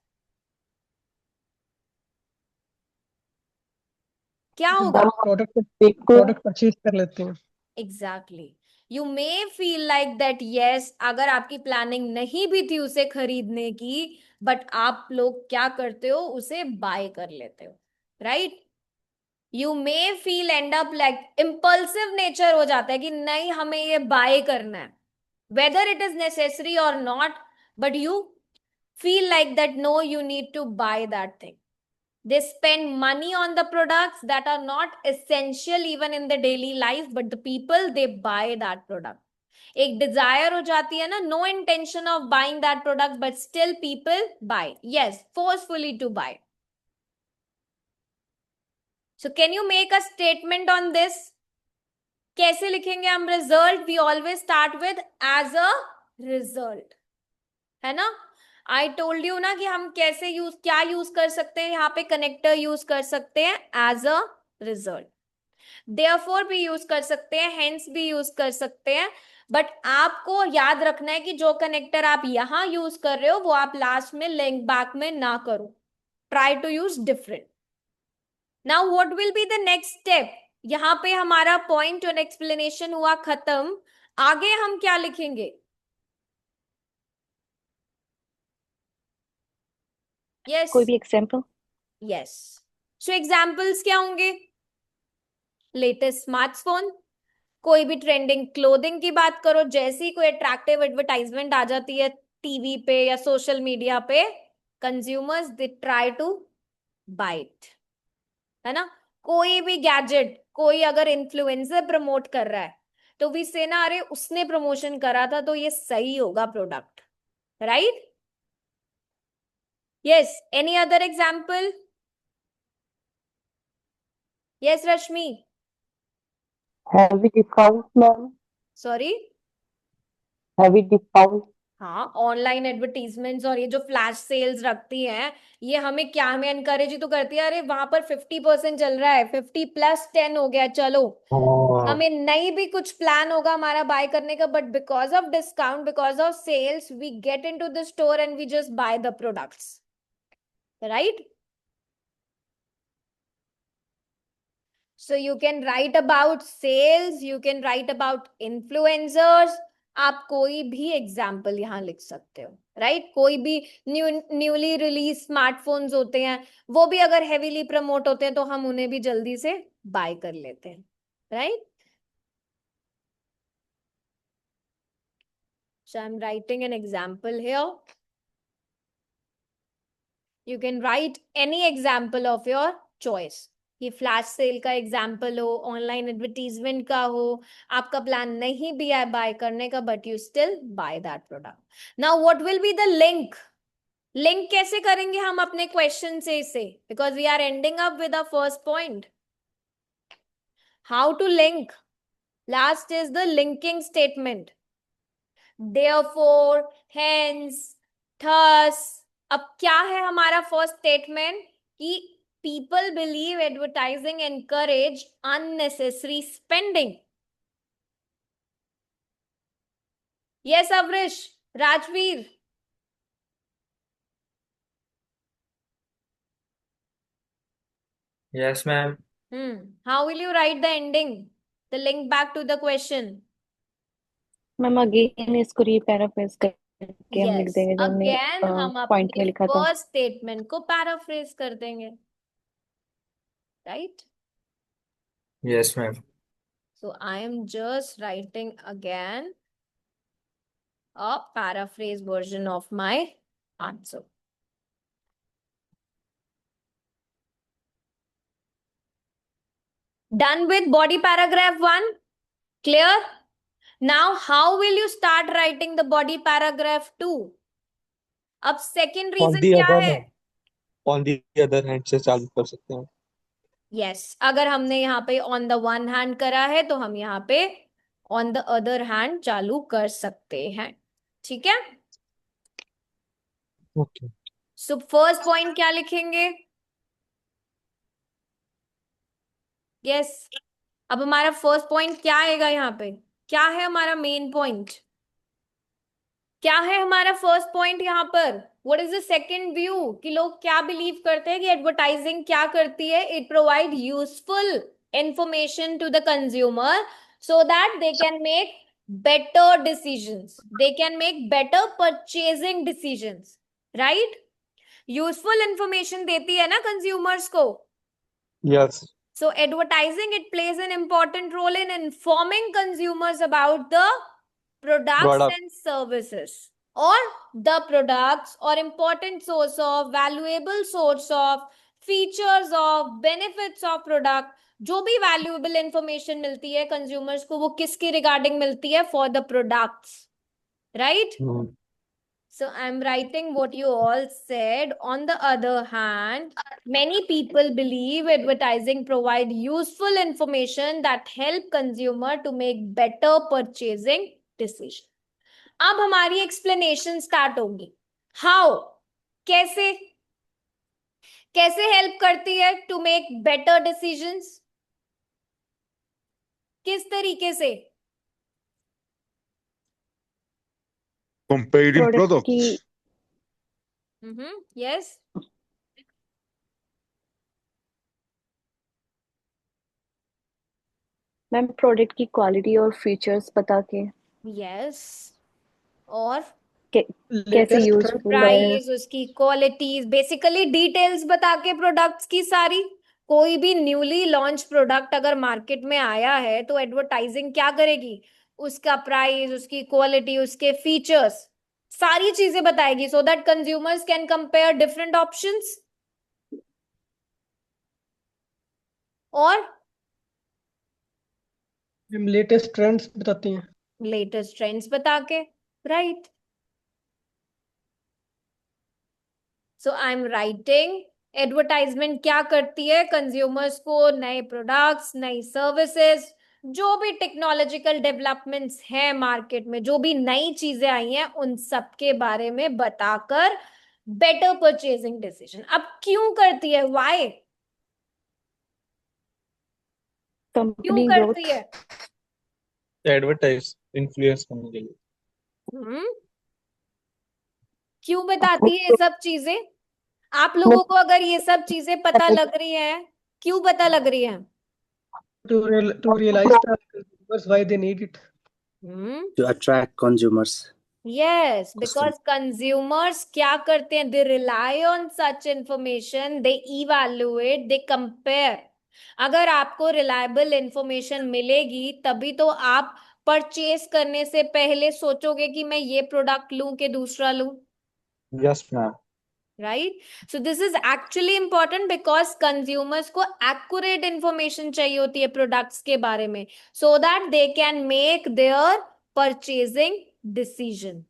क्या होगा? प्रोडक्ट परचेज कर लेते हैं. Exactly. You may feel like that yes, अगर आपकी प्लानिंग नहीं भी थी उसे खरीदने की, बट आप लोग क्या करते हो? उसे बाय कर लेते हो, right. You may feel and up like impulsive nature हो जाता है कि नहीं हमें ये बाय करना है, वेदर इट इज नेसेसरी और not, but you feel like that no you need to buy that thing. They spend money on the products that are not essential even in the daily life, but the people they buy that product. एक desire हो जाती है ना, no intention of buying that product, but still people buy. Yes, forcefully to buy. So can you make a statement on this? कैसे लिखेंगे हम result? We always start with as a result, है ना. आई टोल्ड यू ना कि हम कैसे क्या यूज कर सकते हैं. यहाँ पे कनेक्टर यूज कर सकते हैं एज अ रिजल्ट, देयरफॉर भी यूज कर सकते हैं, हेंस भी यूज कर सकते हैं. बट आपको याद रखना है कि जो कनेक्टर आप यहाँ यूज कर रहे हो वो आप लास्ट में लिंक बैक में ना करो. Try to use different. Now what will be the next step. यहाँ पे हमारा पॉइंट और एक्सप्लेनेशन हुआ खत्म. आगे हम क्या लिखेंगे? Yes. कोई भी एग्जांपल. Yes. So examples क्या होंगे? लेटेस्ट स्मार्टफोन, कोई भी ट्रेंडिंग क्लोथिंग की बात करो, जैसे ही कोई अट्रैक्टिव एडवर्टाइजमेंट आ जाती है टीवी पे या सोशल मीडिया पे, consumers they try to buy it, है ना. कोई भी गैजेट, कोई अगर इन्फ्लुएंसर प्रमोट कर रहा है तो वी से ना, अरे उसने प्रमोशन करा था तो ये सही होगा product, right. Yes, any other example? Yes, Rashmi. Heavy discounts, ma'am. Sorry? Heavy discounts. हाँ, ऑनलाइन एडवर्टीजमेंट्स और ये जो फ्लैश सेल्स रखती हैं, ये हमें क्या, हमें एनकरेज ही तो करती है. अरे वहां पर 50% चल रहा है, 50+10 हो गया, चलो. हमें नहीं भी कुछ प्लान होगा हमारा बाय करने का, but because of discount, because of sales, we get into the store and we just buy the products, right? So you can write about sales, you can write about influencers, आप कोई भी एग्जाम्पल यहाँ लिख सकते हो, राइट? कोई भी न्यूली रिलीज स्मार्टफोन्स होते हैं, वो भी अगर हेवीली प्रमोट होते हैं तो हम उन्हें भी जल्दी से बाय कर लेते हैं, right? So I'm writing an example here. You can write any example of your choice. ये फ्लैश सेल का एग्जाम्पल हो, ऑनलाइन एडवर्टीजमेंट का हो, आपका प्लान नहीं भी है बाय करने का, but you still buy that product. Now what will be the link? Link कैसे करेंगे हम अपने क्वेश्चन से इसे, because we are ending up with the first point. How to link? Last is the linking statement, therefore, hence, thus। अब क्या है हमारा फर्स्ट स्टेटमेंट? कि people believe advertising encourage unnecessary spending। Yes, Avrish, Rajveer। Yes, ma'am. How will you write the ending? The link back to the question? Ma'am again इसको रीपैराफ्रेज करके हम लिख Yes, देंगे जो हमने again हम पॉइंट में अपने लिखा था। फर्स्ट स्टेटमेंट को पैराफ्रेज कर देंगे, right? Yes, ma'am. So I am just writing again a paraphrase version of my answer. Done with body paragraph 1? Clear? Now how will you start writing the body paragraph 2? अब second ऑन reason दी क्या अदर है? Hand, on the other hand से चालू कर सकते हैं। Yes, अगर हमने यहाँ पे on the one hand करा है तो हम यहाँ पे on the other hand चालू कर सकते हैं, ठीक है? ओके। So first point क्या लिखेंगे? Yes, अब हमारा फर्स्ट पॉइंट क्या आएगा यहाँ पे? क्या है हमारा मेन पॉइंट? क्या है हमारा फर्स्ट पॉइंट यहाँ पर? What is the second view? कि लोग क्या बिलीव करते हैं कि एडवर्टाइजिंग क्या करती है? It provide useful information to the consumer so that they can make better decisions, they can make better purchasing decisions, right? Useful information देती है ना कंज्यूमर्स को। Yes. So advertising, it plays an important role in informing consumers about the products product and services, or the products, or important source of, valuable source of, features of, benefits of product। जो भी valuable information मिलती है consumers को, वो किसकी regarding मिलती है? For the products, right? So I'm writing what you all said. On the other hand, many people believe advertising provide useful information that help consumer to make better purchasing decision। अब हमारी explanation start होगी। How? कैसे? कैसे help करती है to make better decisions? किस तरीके से? Comparing प्रोडक्ट की products. Yes. मैम प्रोडक्ट की क्वालिटी और फीचर्स बता के Yes. और कैसे लेटेस्ट यूजफुल है। प्राइस, उसकी क्वालिटीज, बेसिकली डिटेल्स बता के प्रोडक्ट्स की सारी। कोई भी न्यूली लॉन्च प्रोडक्ट अगर मार्केट में आया है तो एडवर्टाइजिंग क्या करेगी? उसका प्राइस, उसकी क्वालिटी, उसके फीचर्स, सारी चीजें बताएगी so that consumers can compare different options. और लेटेस्ट ट्रेंड्स बताती हैं। लेटेस्ट ट्रेंड्स बता के, right? So I am writing advertisement क्या करती है? कंज्यूमर्स को नए प्रोडक्ट्स, नई सर्विसेज, जो भी टेक्नोलॉजिकल डेवलपमेंट्स हैं मार्केट में, जो भी नई चीजें आई हैं, उन सब के बारे में बताकर बेटर परचेजिंग डिसीजन। अब क्यों करती है? व्हाई? क्यों कंपनी करती ग्रोथ, है? एडवर्टाइज इन्फ्लुएंस करने के लिए। क्यों बताती है ये सब चीजें? आप लोगों को अगर ये सब चीजें पता लग रही है, क्यों पता लग रही है? To realize the consumers why they need it. to attract consumers. Yes, Custom. because consumers क्या करते हैं? They rely on such information, they evaluate, they compare. अगर आपको reliable information मिलेगी तभी तो आप परचेज करने से पहले सोचोगे कि मैं ये प्रोडक्ट लूं कि दूसरा लूं, Yes, ma'am. right? So this is actually important because consumers को accurate information चाहिए होती है products के बारे में, so that they can make their purchasing decision.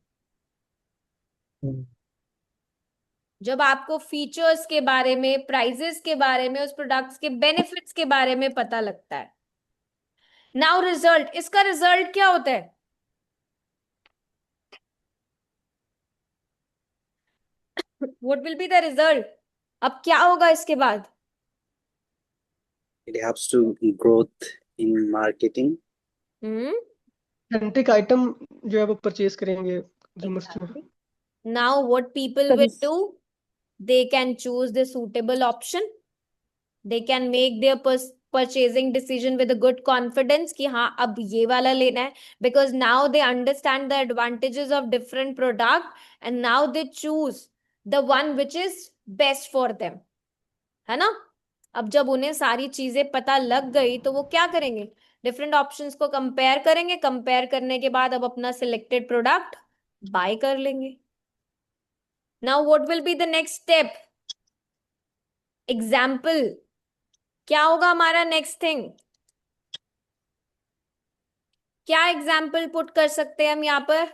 जब आपको फीचर्स के बारे में, प्राइजेस के बारे में, उस प्रोडक्ट्स के बेनिफिट्स के बारे में पता लगता है. नाउ रिजल्ट, इसका रिजल्ट क्या होता है? What will be the result? अब क्या होगा इसके बाद? It helps to growth in marketing. Authentic item जो है वो परचेज करेंगे कंज्यूमर्स जो. Exactly. Now what people will do? They can choose the suitable option. They can make their purchasing decision with a good confidence कि हाँ अब ये वाला लेना है, because now they understand the advantages of different product and now they choose the one which is best for them, है ना? अब जब उन्हें सारी चीजें पता लग गई तो वो क्या करेंगे? डिफरेंट ऑप्शंस को कंपेयर करेंगे, कंपेयर करने के बाद अब अपना सिलेक्टेड प्रोडक्ट बाय कर लेंगे. Now what will be the next step? Example. क्या होगा हमारा नेक्स्ट थिंग? क्या एग्जाम्पल पुट कर सकते हैं हम यहाँ पर?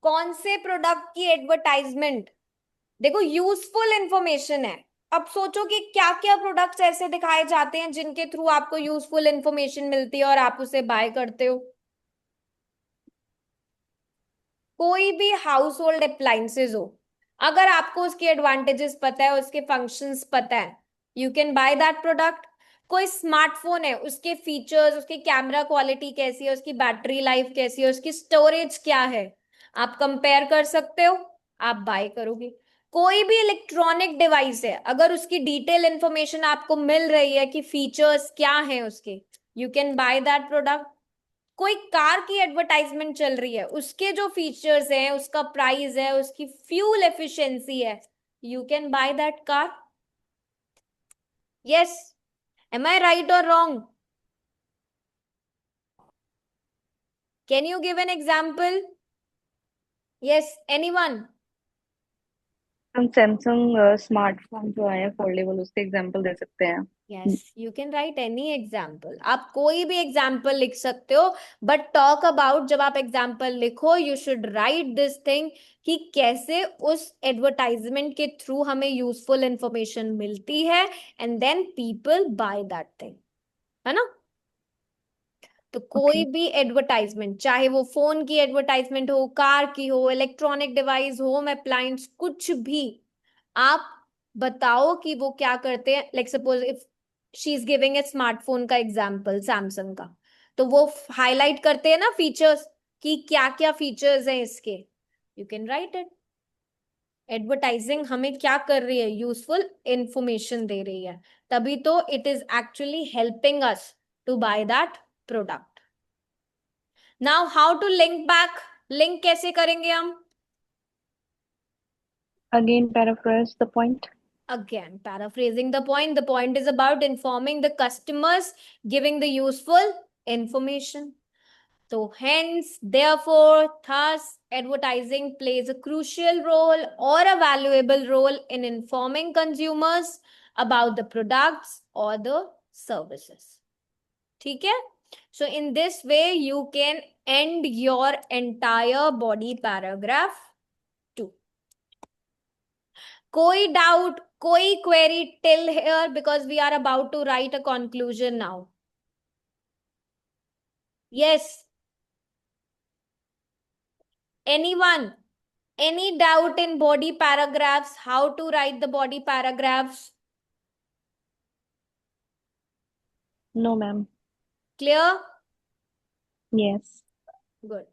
कौन से प्रोडक्ट की एडवर्टाइजमेंट? देखो यूजफुल इंफॉर्मेशन है. अब सोचो कि क्या क्या प्रोडक्ट्स ऐसे दिखाए जाते हैं जिनके थ्रू आपको यूजफुल इंफॉर्मेशन मिलती है और आप उसे बाय करते हो. कोई भी हाउस होल्ड अप्लायंसेज हो, अगर आपको उसके एडवांटेजेस पता है, उसके फंक्शंस पता है, you can buy that product. कोई स्मार्टफोन है, उसके फीचर्स, उसकी कैमरा क्वालिटी कैसी है, उसकी बैटरी लाइफ कैसी है, उसकी स्टोरेज क्या है, आप कंपेयर कर सकते हो, आप बाय करोगे. कोई भी इलेक्ट्रॉनिक डिवाइस है, अगर उसकी डिटेल इंफॉर्मेशन आपको मिल रही है कि फीचर्स क्या हैं उसके, you can buy that product. कोई कार की एडवर्टाइजमेंट चल रही है, उसके जो फीचर्स हैं, उसका प्राइस है, उसकी फ्यूल एफिशिएंसी है, you can by that car. Yes, am I right or wrong? Can you give an example? Yes, anyone? हम सैमसंग स्मार्टफोन जो है फोल्डेबल, उसके एग्जांपल दे सकते हैं. Yes, you can write any example. आप कोई भी example लिख सकते हो, but talk about, जब आप example लिखो, you should write this thing कि कैसे उस advertisement के through हमें useful information मिलती है and then people buy that thing, है ना? तो कोई भी एडवर्टाइजमेंट, चाहे वो फोन की एडवर्टाइजमेंट हो, कार की हो, इलेक्ट्रॉनिक डिवाइस, होम अप्लायंस, कुछ भी, आप बताओ कि वो क्या करते हैं. Like suppose if she is giving a smartphone का एग्जांपल सैमसंग का, तो वो हाईलाइट करते हैं ना फीचर्स कि क्या क्या फीचर्स हैं इसके. You can right it. Advertising हमें क्या कर रही है? यूजफुल इंफॉर्मेशन दे रही है, तभी तो it is actually helping us to buy that product. Now how to link back? Link कैसे करेंगे हम? Again, paraphrase the point. Again, paraphrasing the point. The point is about informing the customers, giving the useful information. So hence, therefore, thus, advertising plays a crucial role or a valuable role in informing consumers about the products or the services. ठीक है? So in this way, you can end your entire body paragraph too. कोई doubt, कोई query till here, because we are about to write a conclusion now. Yes. Anyone? Any doubt in body paragraphs? How to write the body paragraphs? No, ma'am. Clear? Yes. Good.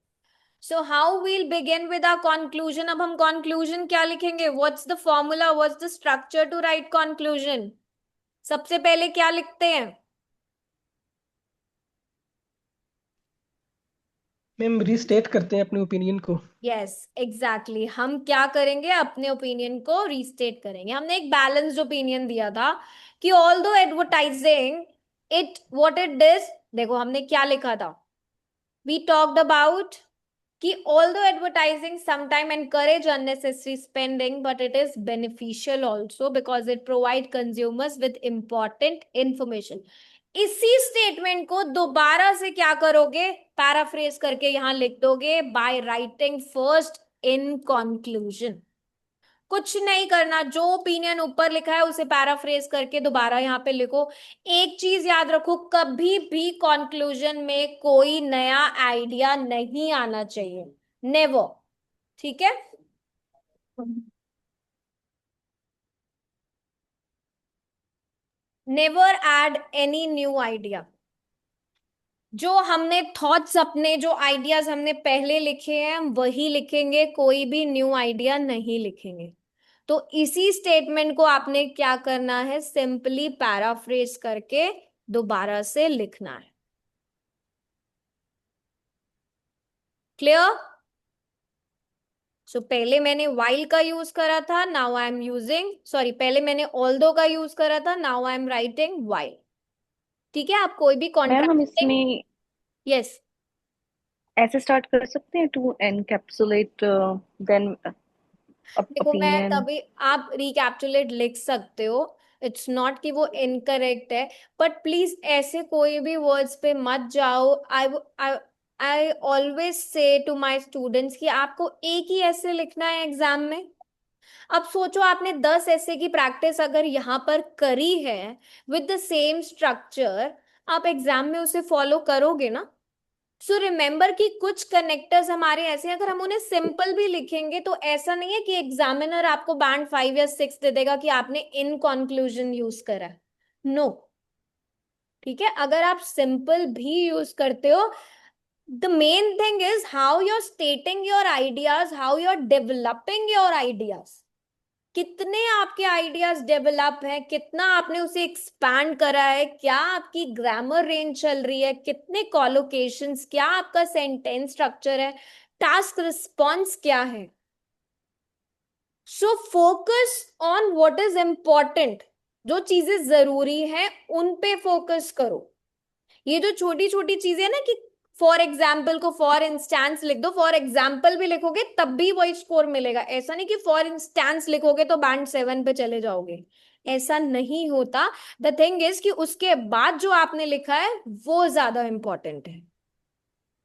So how we'll begin with our conclusion? अब हम conclusion क्या लिखेंगे? What's the formula? What's the structure to write conclusion? सबसे पहले क्या लिखते हैं? मैम रीस्टेट करते हैं अपने ओपिनियन को। यस एग्जैक्टली, हम क्या करेंगे, अपने ओपिनियन को रीस्टेट करेंगे। हमने एक बैलेंस्ड ओपिनियन दिया था कि ऑल दो advertising it what it is, देखो हमने क्या लिखा था, वी टॉक्ड अबाउट कि although advertising sometimes encourage unnecessary spending, but it is beneficial also because it provide consumers with important information. इसी स्टेटमेंट को दोबारा से क्या करोगे, पैराफ्रेज करके यहां लिख दोगे, by writing first in conclusion. कुछ नहीं करना, जो ओपिनियन ऊपर लिखा है उसे पैराफ्रेज करके दोबारा यहाँ पे लिखो। एक चीज याद रखो, कभी भी कंक्लूजन में कोई नया आइडिया नहीं आना चाहिए, नेवर। ठीक है, never add any new idea. जो हमने थॉट्स, अपने जो आइडियाज हमने पहले लिखे हैं हम वही लिखेंगे, कोई भी न्यू आइडिया नहीं लिखेंगे। तो इसी स्टेटमेंट को आपने क्या करना है, सिंपली पैराफ्रेज करके दोबारा से लिखना है। क्लियर? सो पहले मैंने while का यूज करा था, now I am using, sorry पहले मैंने although का यूज करा था, now I am writing while। ठीक है, आप कोई भी मैम हम कॉन्ट्रास्टिंग, इसमें यस ऐसे स्टार्ट कर सकते हैं, टू एनकैप्सुलेट देन देखो मैं ओपिनियन। तभी, आप रिकैप्चुलेट लिख सकते हो, इट्स नॉट कि वो इनकरेक्ट है, बट प्लीज ऐसे कोई भी वर्ड्स पे मत जाओ। I always say to my students कि आपको एक ही ऐसे लिखना है एग्जाम में। अब सोचो आपने 10 ऐसे की प्रैक्टिस अगर यहाँ पर करी है विद द सेम स्ट्रक्चर, आप एग्जाम में उसे फॉलो करोगे ना। सो रिमेंबर कि कुछ कनेक्टर्स हमारे ऐसे हैं, अगर हम उन्हें सिंपल भी लिखेंगे तो ऐसा नहीं है कि एग्जामिनर आपको बैंड 5 या 6 दे देगा कि आपने इन कंक्लूजन यूज करा है, नो। ठीक है, अगर आप सिंपल भी यूज करते हो, the main thing is how you are stating your ideas, how you are developing your ideas. कितने आपके आइडियाज डेवलप हैं, कितना आपने उसे एक्सपैंड करा है, क्या आपकी ग्रामर रेंज चल रही है, कितने कॉलोकेशंस, क्या आपका सेंटेंस स्ट्रक्चर है, टास्क रिस्पॉन्स क्या है। So focus on what is important, जो चीजें जरूरी हैं उन पे फोकस करो। ये जो छोटी छोटी चीजें है ना कि फॉर एग्जाम्पल को फॉर इंस्टेंस लिख दो, फॉर एग्जाम्पल भी लिखोगे तब भी वही स्कोर मिलेगा। ऐसा नहीं कि फॉर इंस्टेंस लिखोगे तो बैंड 7 पे चले जाओगे, ऐसा नहीं होता। द थिंग इज कि उसके बाद जो आपने लिखा है वो ज्यादा इंपॉर्टेंट है।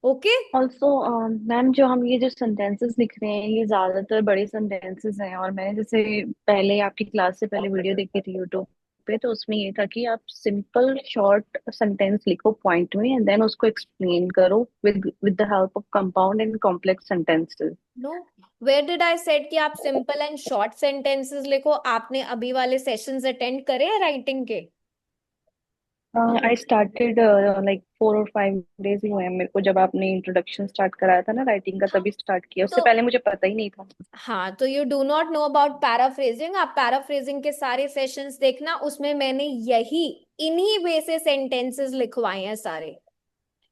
ओके ऑल्सो मैम, जो हम ये जो सेंटेंसेस लिख रहे हैं ये ज्यादातर बड़े सेंटेंसेस हैं, और मैंने जैसे पहले आपकी क्लास से पहले वीडियो देखी थी यूट्यूब पे, तो उसमें ये था कि आप सिंपल शॉर्ट सेंटेंस लिखो पॉइंट में एंड देन उसको एक्सप्लेन करो with the help of compound and complex sentences. No, where did I said कि आप सिंपल एंड शॉर्ट सेंटेंसेस लिखो? आपने अभी वाले सेशंस अटेंड करे हैं राइटिंग के? आई स्टार्टेड लाइक 4 और 5 डेज ही हुए हैं मेरे को, जब आपने इंट्रोडक्शन स्टार्ट कराया था ना राइटिंग का, तभी स्टार्ट किया, उससे तो पहले मुझे पता ही नहीं था। हाँ, तो you do not know about paraphrasing. आप पैराफ्रेजिंग के सारे सेशंस देखना, उसमें मैंने यही इन्हीं वे से सेंटेंसेस लिखवाए हैं सारे।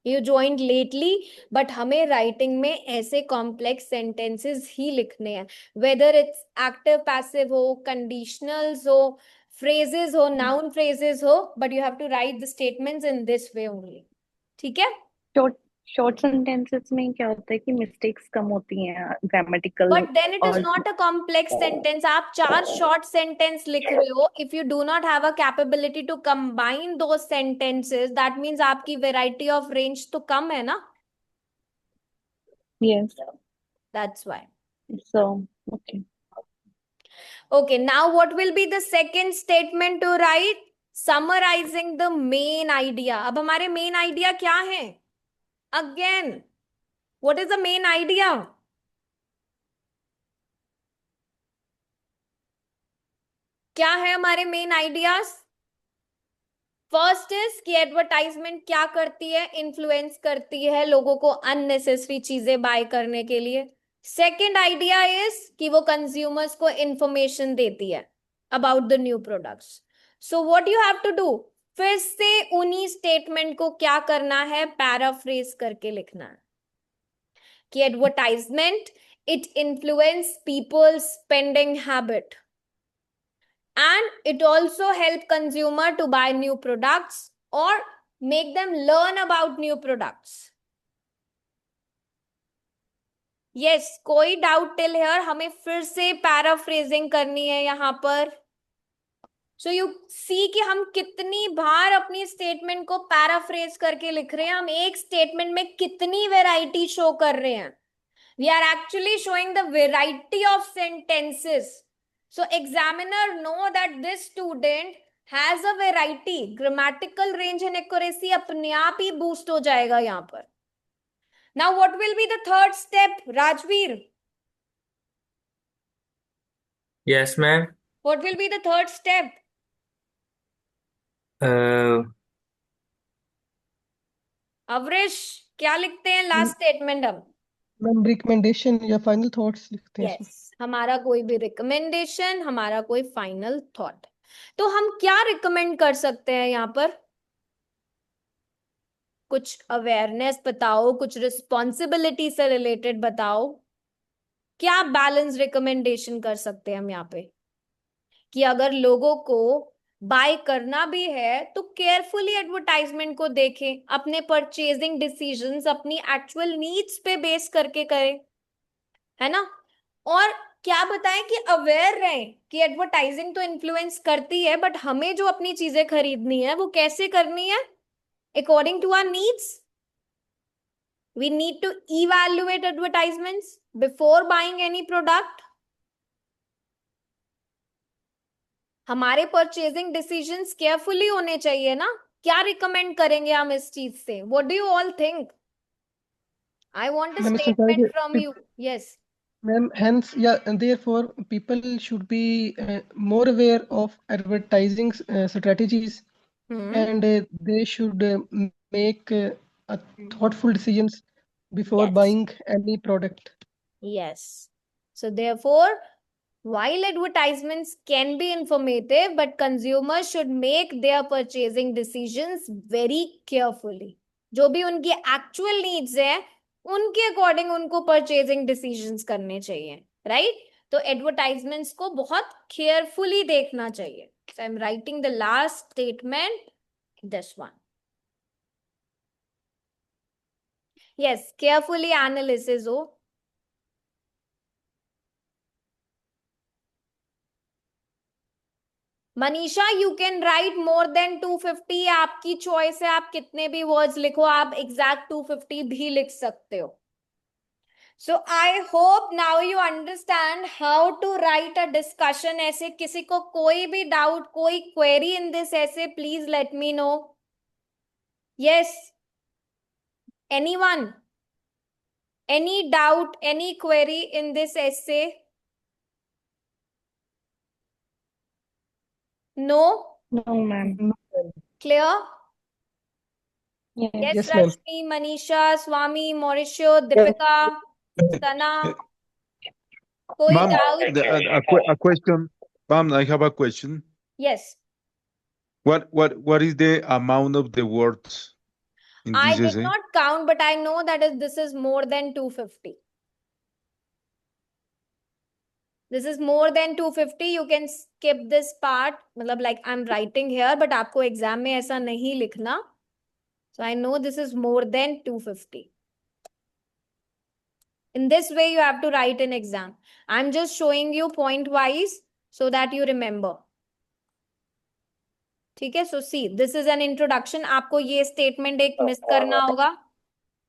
यू ज्वाइंड लेटली, बट हमें राइटिंग में ऐसे कॉम्प्लेक्स सेंटेंसेस ही लिखने हैं, वेदर इट्स एक्टिव पैसिव हो, कंडीशनल्स हो, फ्रेजेस हो, नाउन फ्रेजेस हो, but you have to write the statements in this way only. ठीक है, शॉर्ट शॉर्ट सेंटेंसेस में क्या होता है कि मिस्टेक्स कम होती हैं grammatical. But then it is और नॉट अ कॉम्प्लेक्स सेंटेंस। आप 4 शॉर्ट सेंटेंस लिख रहे हो, if you do not have a capability to combine दो सेंटेंसेस, दैट मीन्स आपकी वेराइटी ऑफ रेंज तो कम है ना, yes, that's why. So okay. Okay, now what will be the second statement to write? Summarizing the main idea. अब हमारे main idea क्या है? Again, what is the main idea? क्या है हमारे मेन आइडियाज? फर्स्ट इज कि एडवर्टाइजमेंट क्या करती है, इन्फ्लुएंस करती है लोगों को अननेसेसरी चीजें बाय करने के लिए। सेकेंड आइडिया इज कि वो कंज्यूमर्स को इंफॉर्मेशन देती है about the new products. So what you have to do, फिर से उन्हीं स्टेटमेंट को क्या करना है, पैराफ्रेज करके लिखना है। कि advertisement it influence people's spending habit and it also help consumer to buy new products or make them learn about new products. Yes, कोई डाउट टिल हेयर? हमें फिर से पैराफ्रेजिंग करनी है यहाँ पर. सो यू सी कि हम कितनी बार अपनी स्टेटमेंट को पैराफ्रेज करके लिख रहे हैं. हम एक स्टेटमेंट में कितनी वैरायटी शो कर रहे हैं. We are actually showing the variety of sentences. So examiner know that this student has a variety. Grammatical range and accuracy अपने आप ही boost हो जाएगा यहाँ पर. Now what will be the third step, Rajveer? Yes, ma'am. What will be the third step? Amrish क्या लिखते हैं लास्ट स्टेटमेंट हम? मैम रिकमेंडेशन या फाइनल थॉट्स लिखते हैं इसमें. यस, हमारा कोई भी रिकमेंडेशन, हमारा कोई फाइनल थॉट. तो हम क्या रिकमेंड कर सकते हैं यहाँ पर? कुछ अवेयरनेस बताओ, कुछ रिस्पॉन्सिबिलिटी से रिलेटेड बताओ. क्या बैलेंस रिकमेंडेशन कर सकते हैं हम यहाँ पे कि अगर लोगों को बाय करना भी है तो केयरफुली एडवर्टाइजमेंट को देखें, अपने परचेजिंग डिसीजंस अपनी एक्चुअल नीड्स पे बेस करके करें, है ना. और क्या बताएं कि अवेयर रहें कि एडवर्टाइजिंग तो इन्फ्लुएंस करती है बट हमें जो अपनी चीजें खरीदनी है वो कैसे करनी है? According to our needs. We need to evaluate advertisements before buying any product. हमारे परचेजिंग डिसीजंस केयरफुली होने चाहिए ना. क्या रिकमेंड करेंगे हम इस चीज से? What do you all think? I want a ma'am इसमें statement from you. Yes Ma'am, hence, yeah, and therefore people should be more aware of advertising strategies, and they should make thoughtful decisions before Yes. buying any product. Yes. So therefore, while advertisements can be informative, but consumers should make their purchasing decisions very carefully. जो भी उनकी actual needs है, उनके according उनको purchasing decisions करने चाहिए, right? तो advertisements को बहुत carefully देखना चाहिए. So I'm writing the last statement, this one. Yes, carefully analysis हो. Manisha, you can right more than 250. आपकी चॉइस है, आप कितने भी वर्ड्स लिखो. आप एग्जैक्ट 250 भी लिख सकते हो. So I hope now you understand how to write a discussion essay. किसी को कोई भी डाउट, कोई query in this essay, please let me know. Yes, anyone, any doubt, any query in this essay? No? No, ma'am. Clear? Yes. Yes, Yes, ma'am. Rashmi, Manisha, Swami, Mauricio, Deepika, Sana. कोई Ma'am, doubt? a question. Ma'am, I have a question. Yes. What is the amount of the words in I this did essay? not count, but I know that this is more than 250. This is more than 250. You can skip this part. मतलब like I'm writing here, but आपको एग्जाम में ऐसा नहीं लिखना. So I know this is more than 250. In this way, you have to write an exam. I'm just showing you point wise so that you remember. ठीक है? So see, this is an introduction. आपको ये statement एक miss करना होगा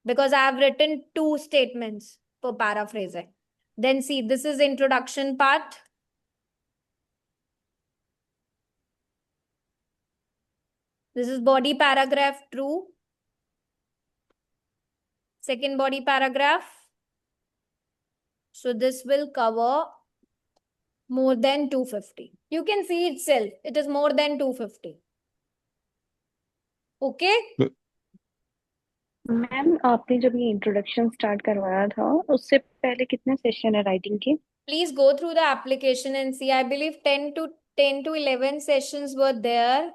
because I have written 2 statements for paraphrasing. Then see, this is introduction part. This is body paragraph, true. Second body paragraph. So this will cover more than 250. You can see itself. It is more than 250. Okay? Ma'am आपने जब ये इंट्रोडक्शन स्टार्ट करवाया था उससे पहले कितने सेशन है राइटिंग के? Please go through the application and see. I believe 10 to 11 sessions were there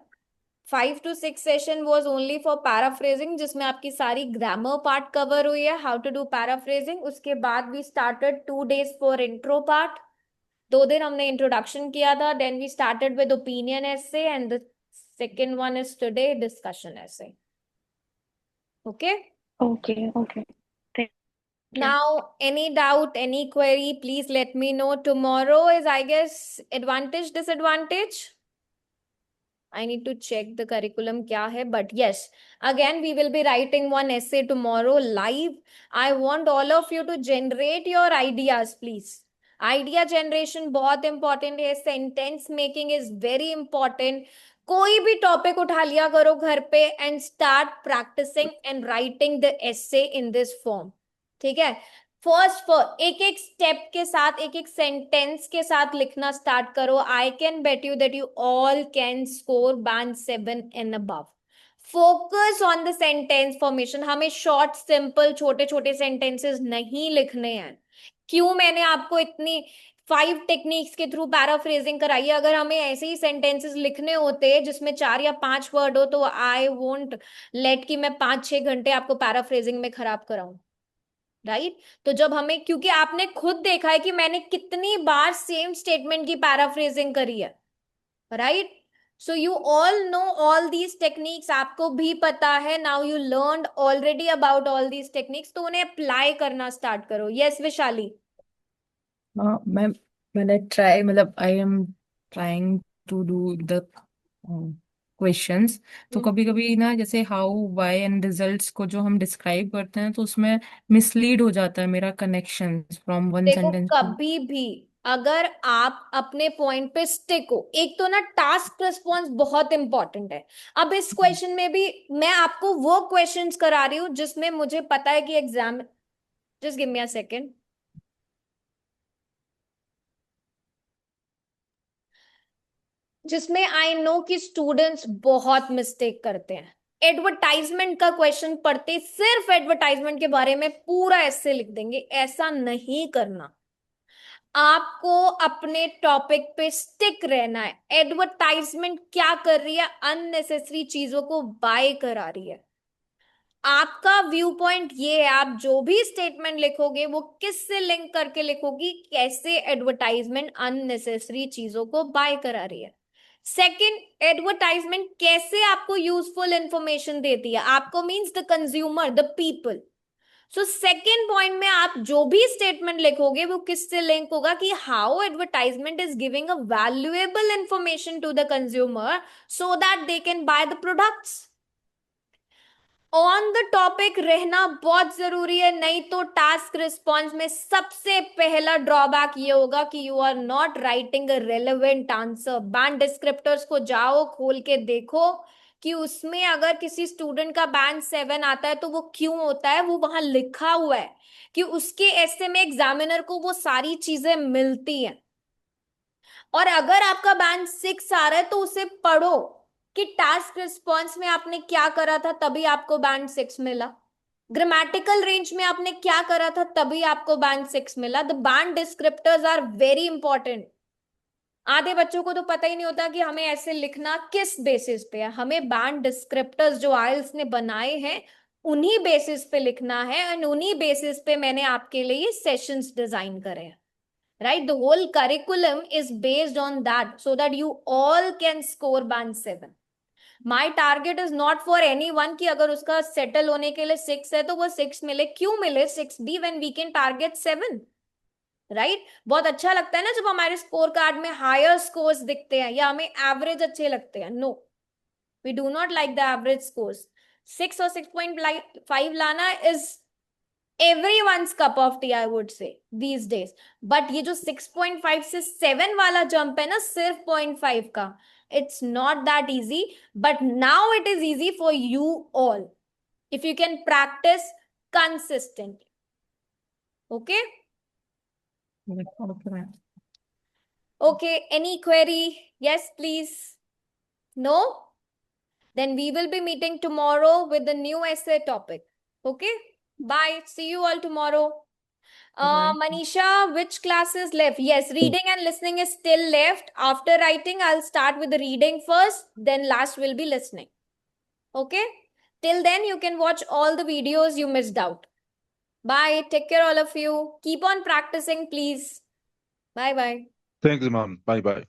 5 to 6 session was only for paraphrasing, जिसमें आपकी सारी ग्रामर पार्ट कवर हुई है, हाउ टू डू पैराफ्रेजिंग. उसके बाद we started 2 days for intro part. 2 दिन हमने इंट्रोडक्शन किया था. Then we started with opinion essay and the second one is today discussion essay. Okay. Okay. Thank you. Now, any doubt, any query, please let me know. Tomorrow is, I guess, advantage, disadvantage. I need to check the curriculum kya hai, but yes, again, we will be writing one essay tomorrow live. I want all of you to generate your ideas, please. Idea generation बहुत important है. Sentence making is very important. कोई भी टॉपिक उठा लिया करो घर पे and start practicing and writing the essay in this form. ठीक है. फर्स्ट एक एक स्टेप के साथ, एक एक सेंटेंस के साथ लिखना स्टार्ट करो. I can bet you that you all can score band 7 and above. Focus on the sentence formation. हमें शॉर्ट सिंपल छोटे छोटे सेंटेंसेस नहीं लिखने हैं. क्यों मैंने आपको इतनी 5 टेक्निक्स के थ्रू पैराफ्रेजिंग कराई है? अगर हमें ऐसे ही सेंटेंसेस लिखने होते जिसमें 4 या 5 वर्ड हो तो आई वोंट लेट कि मैं 5-6 घंटे आपको पैराफ्रेजिंग में खराब कराऊं. राइट तो जब हमें, क्योंकि आपने खुद देखा है कि मैंने कितनी बार सेम स्टेटमेंट की पैराफ्रेजिंग करी है. Right so you all know all these techniques. आपको भी पता है. Now you learned already about all these techniques, तो उन्हें अप्लाई करना स्टार्ट करो. यस विशाली. हाँ मैम, मैंने ट्राई मतलब I am trying to do the questions. तो कभी कभी ना जैसे हाउ व्हाई एंड रिजल्ट्स को जो हम डिस्क्राइब करते हैं तो उसमें मिसलीड हो जाता है मेरा कनेक्शन फ्रॉम वन देखो सेंटेंस टू. कभी भी अगर आप अपने पॉइंट पे स्टिक हो, एक तो ना टास्क रिस्पॉन्स बहुत इंपॉर्टेंट है. अब इस क्वेश्चन में भी मैं आपको वो क्वेश्चंस करा रही हूँ जिसमें मुझे पता है कि exam, just give me a second, जिसमें आई नो कि स्टूडेंट्स बहुत मिस्टेक करते हैं. एडवर्टाइजमेंट का क्वेश्चन पढ़ते सिर्फ एडवर्टाइजमेंट के बारे में पूरा ऐसे लिख देंगे. ऐसा नहीं करना. आपको अपने टॉपिक पे स्टिक रहना है. एडवर्टाइजमेंट क्या कर रही है? अननेसेसरी चीजों को बाय करा रही है. आपका व्यू पॉइंट ये है, आप जो भी स्टेटमेंट लिखोगे वो किससे लिंक करके लिखोगी, कैसे एडवर्टाइजमेंट अननेसेसरी चीजों को बाय करा रही है. सेकंड, एडवर्टाइजमेंट कैसे आपको यूजफुल इंफॉर्मेशन देती है. आपको means the consumer, the people. So second point में आप जो भी स्टेटमेंट लिखोगे वो किससे लिंक होगा कि how advertisement is giving a valuable information to the consumer so that they can buy the products. On the topic रहना बहुत जरूरी है. नहीं तो टास्क रिस्पॉन्स में सबसे पहला ड्रॉबैक ये होगा कि you are not writing a relevant answer. Band descriptors को जाओ, खोल के देखो कि उसमें अगर किसी स्टूडेंट का बैंड 7 आता है तो वो क्यों होता है. वो वहां लिखा हुआ है कि उसके ऐसे में एग्जामिनर को वो सारी चीजें मिलती हैं. और अगर आपका बैंड 6 आ रहा है तो उसे पढ़ो कि टास्क रिस्पॉन्स में आपने क्या करा था तभी आपको बैंड 6 मिला. ग्रामेटिकल रेंज में आपने क्या करा था तभी आपको बैंड 6 मिला. The band descriptors are very important. आधे बच्चों को तो पता ही नहीं होता कि हमें ऐसे लिखना किस बेसिस पे है. हमें बैंड डिस्क्रिप्टर्स जो आइल्स ने बनाए हैं उन्हीं बेसिस पे लिखना है और उन्हीं बेसिस पे मैंने आपके लिए सेशंस डिजाइन करे हैं. Right, the whole curriculum is based on that so that you all can score band 7. My target is not for anyone कि अगर उसका सेटल होने के लिए 6 है तो वो 6 मिले. क्यों मिले 6 भी when we can target 7? Right बहुत अच्छा लगता है ना जब हमारे स्कोर कार्ड में हायर स्कोर्स दिखते हैं या हमें एवरेज अच्छे लगते हैं. No, we do not like the average scores. 6 और 6.5 लाना is everyone's cup of tea, I would say these days. But ये जो 6.5 से 7 वाला जंप है ना सिर्फ 0.5 का, it's not that easy, but now it is easy for you all if you can practice consistently. Okay? Okay, any query? Yes, please. No? Then we will be meeting tomorrow with the new essay topic. Okay? Bye. See you all tomorrow. Bye. Manisha, which class is left? Yes, reading and listening is still left. After writing, I'll start with the reading first, then last will be listening. Okay? Till then, you can watch all the videos you missed out. Bye. Take care, all of you. Keep on practicing, please. Bye bye. Thanks, ma'am. Bye bye.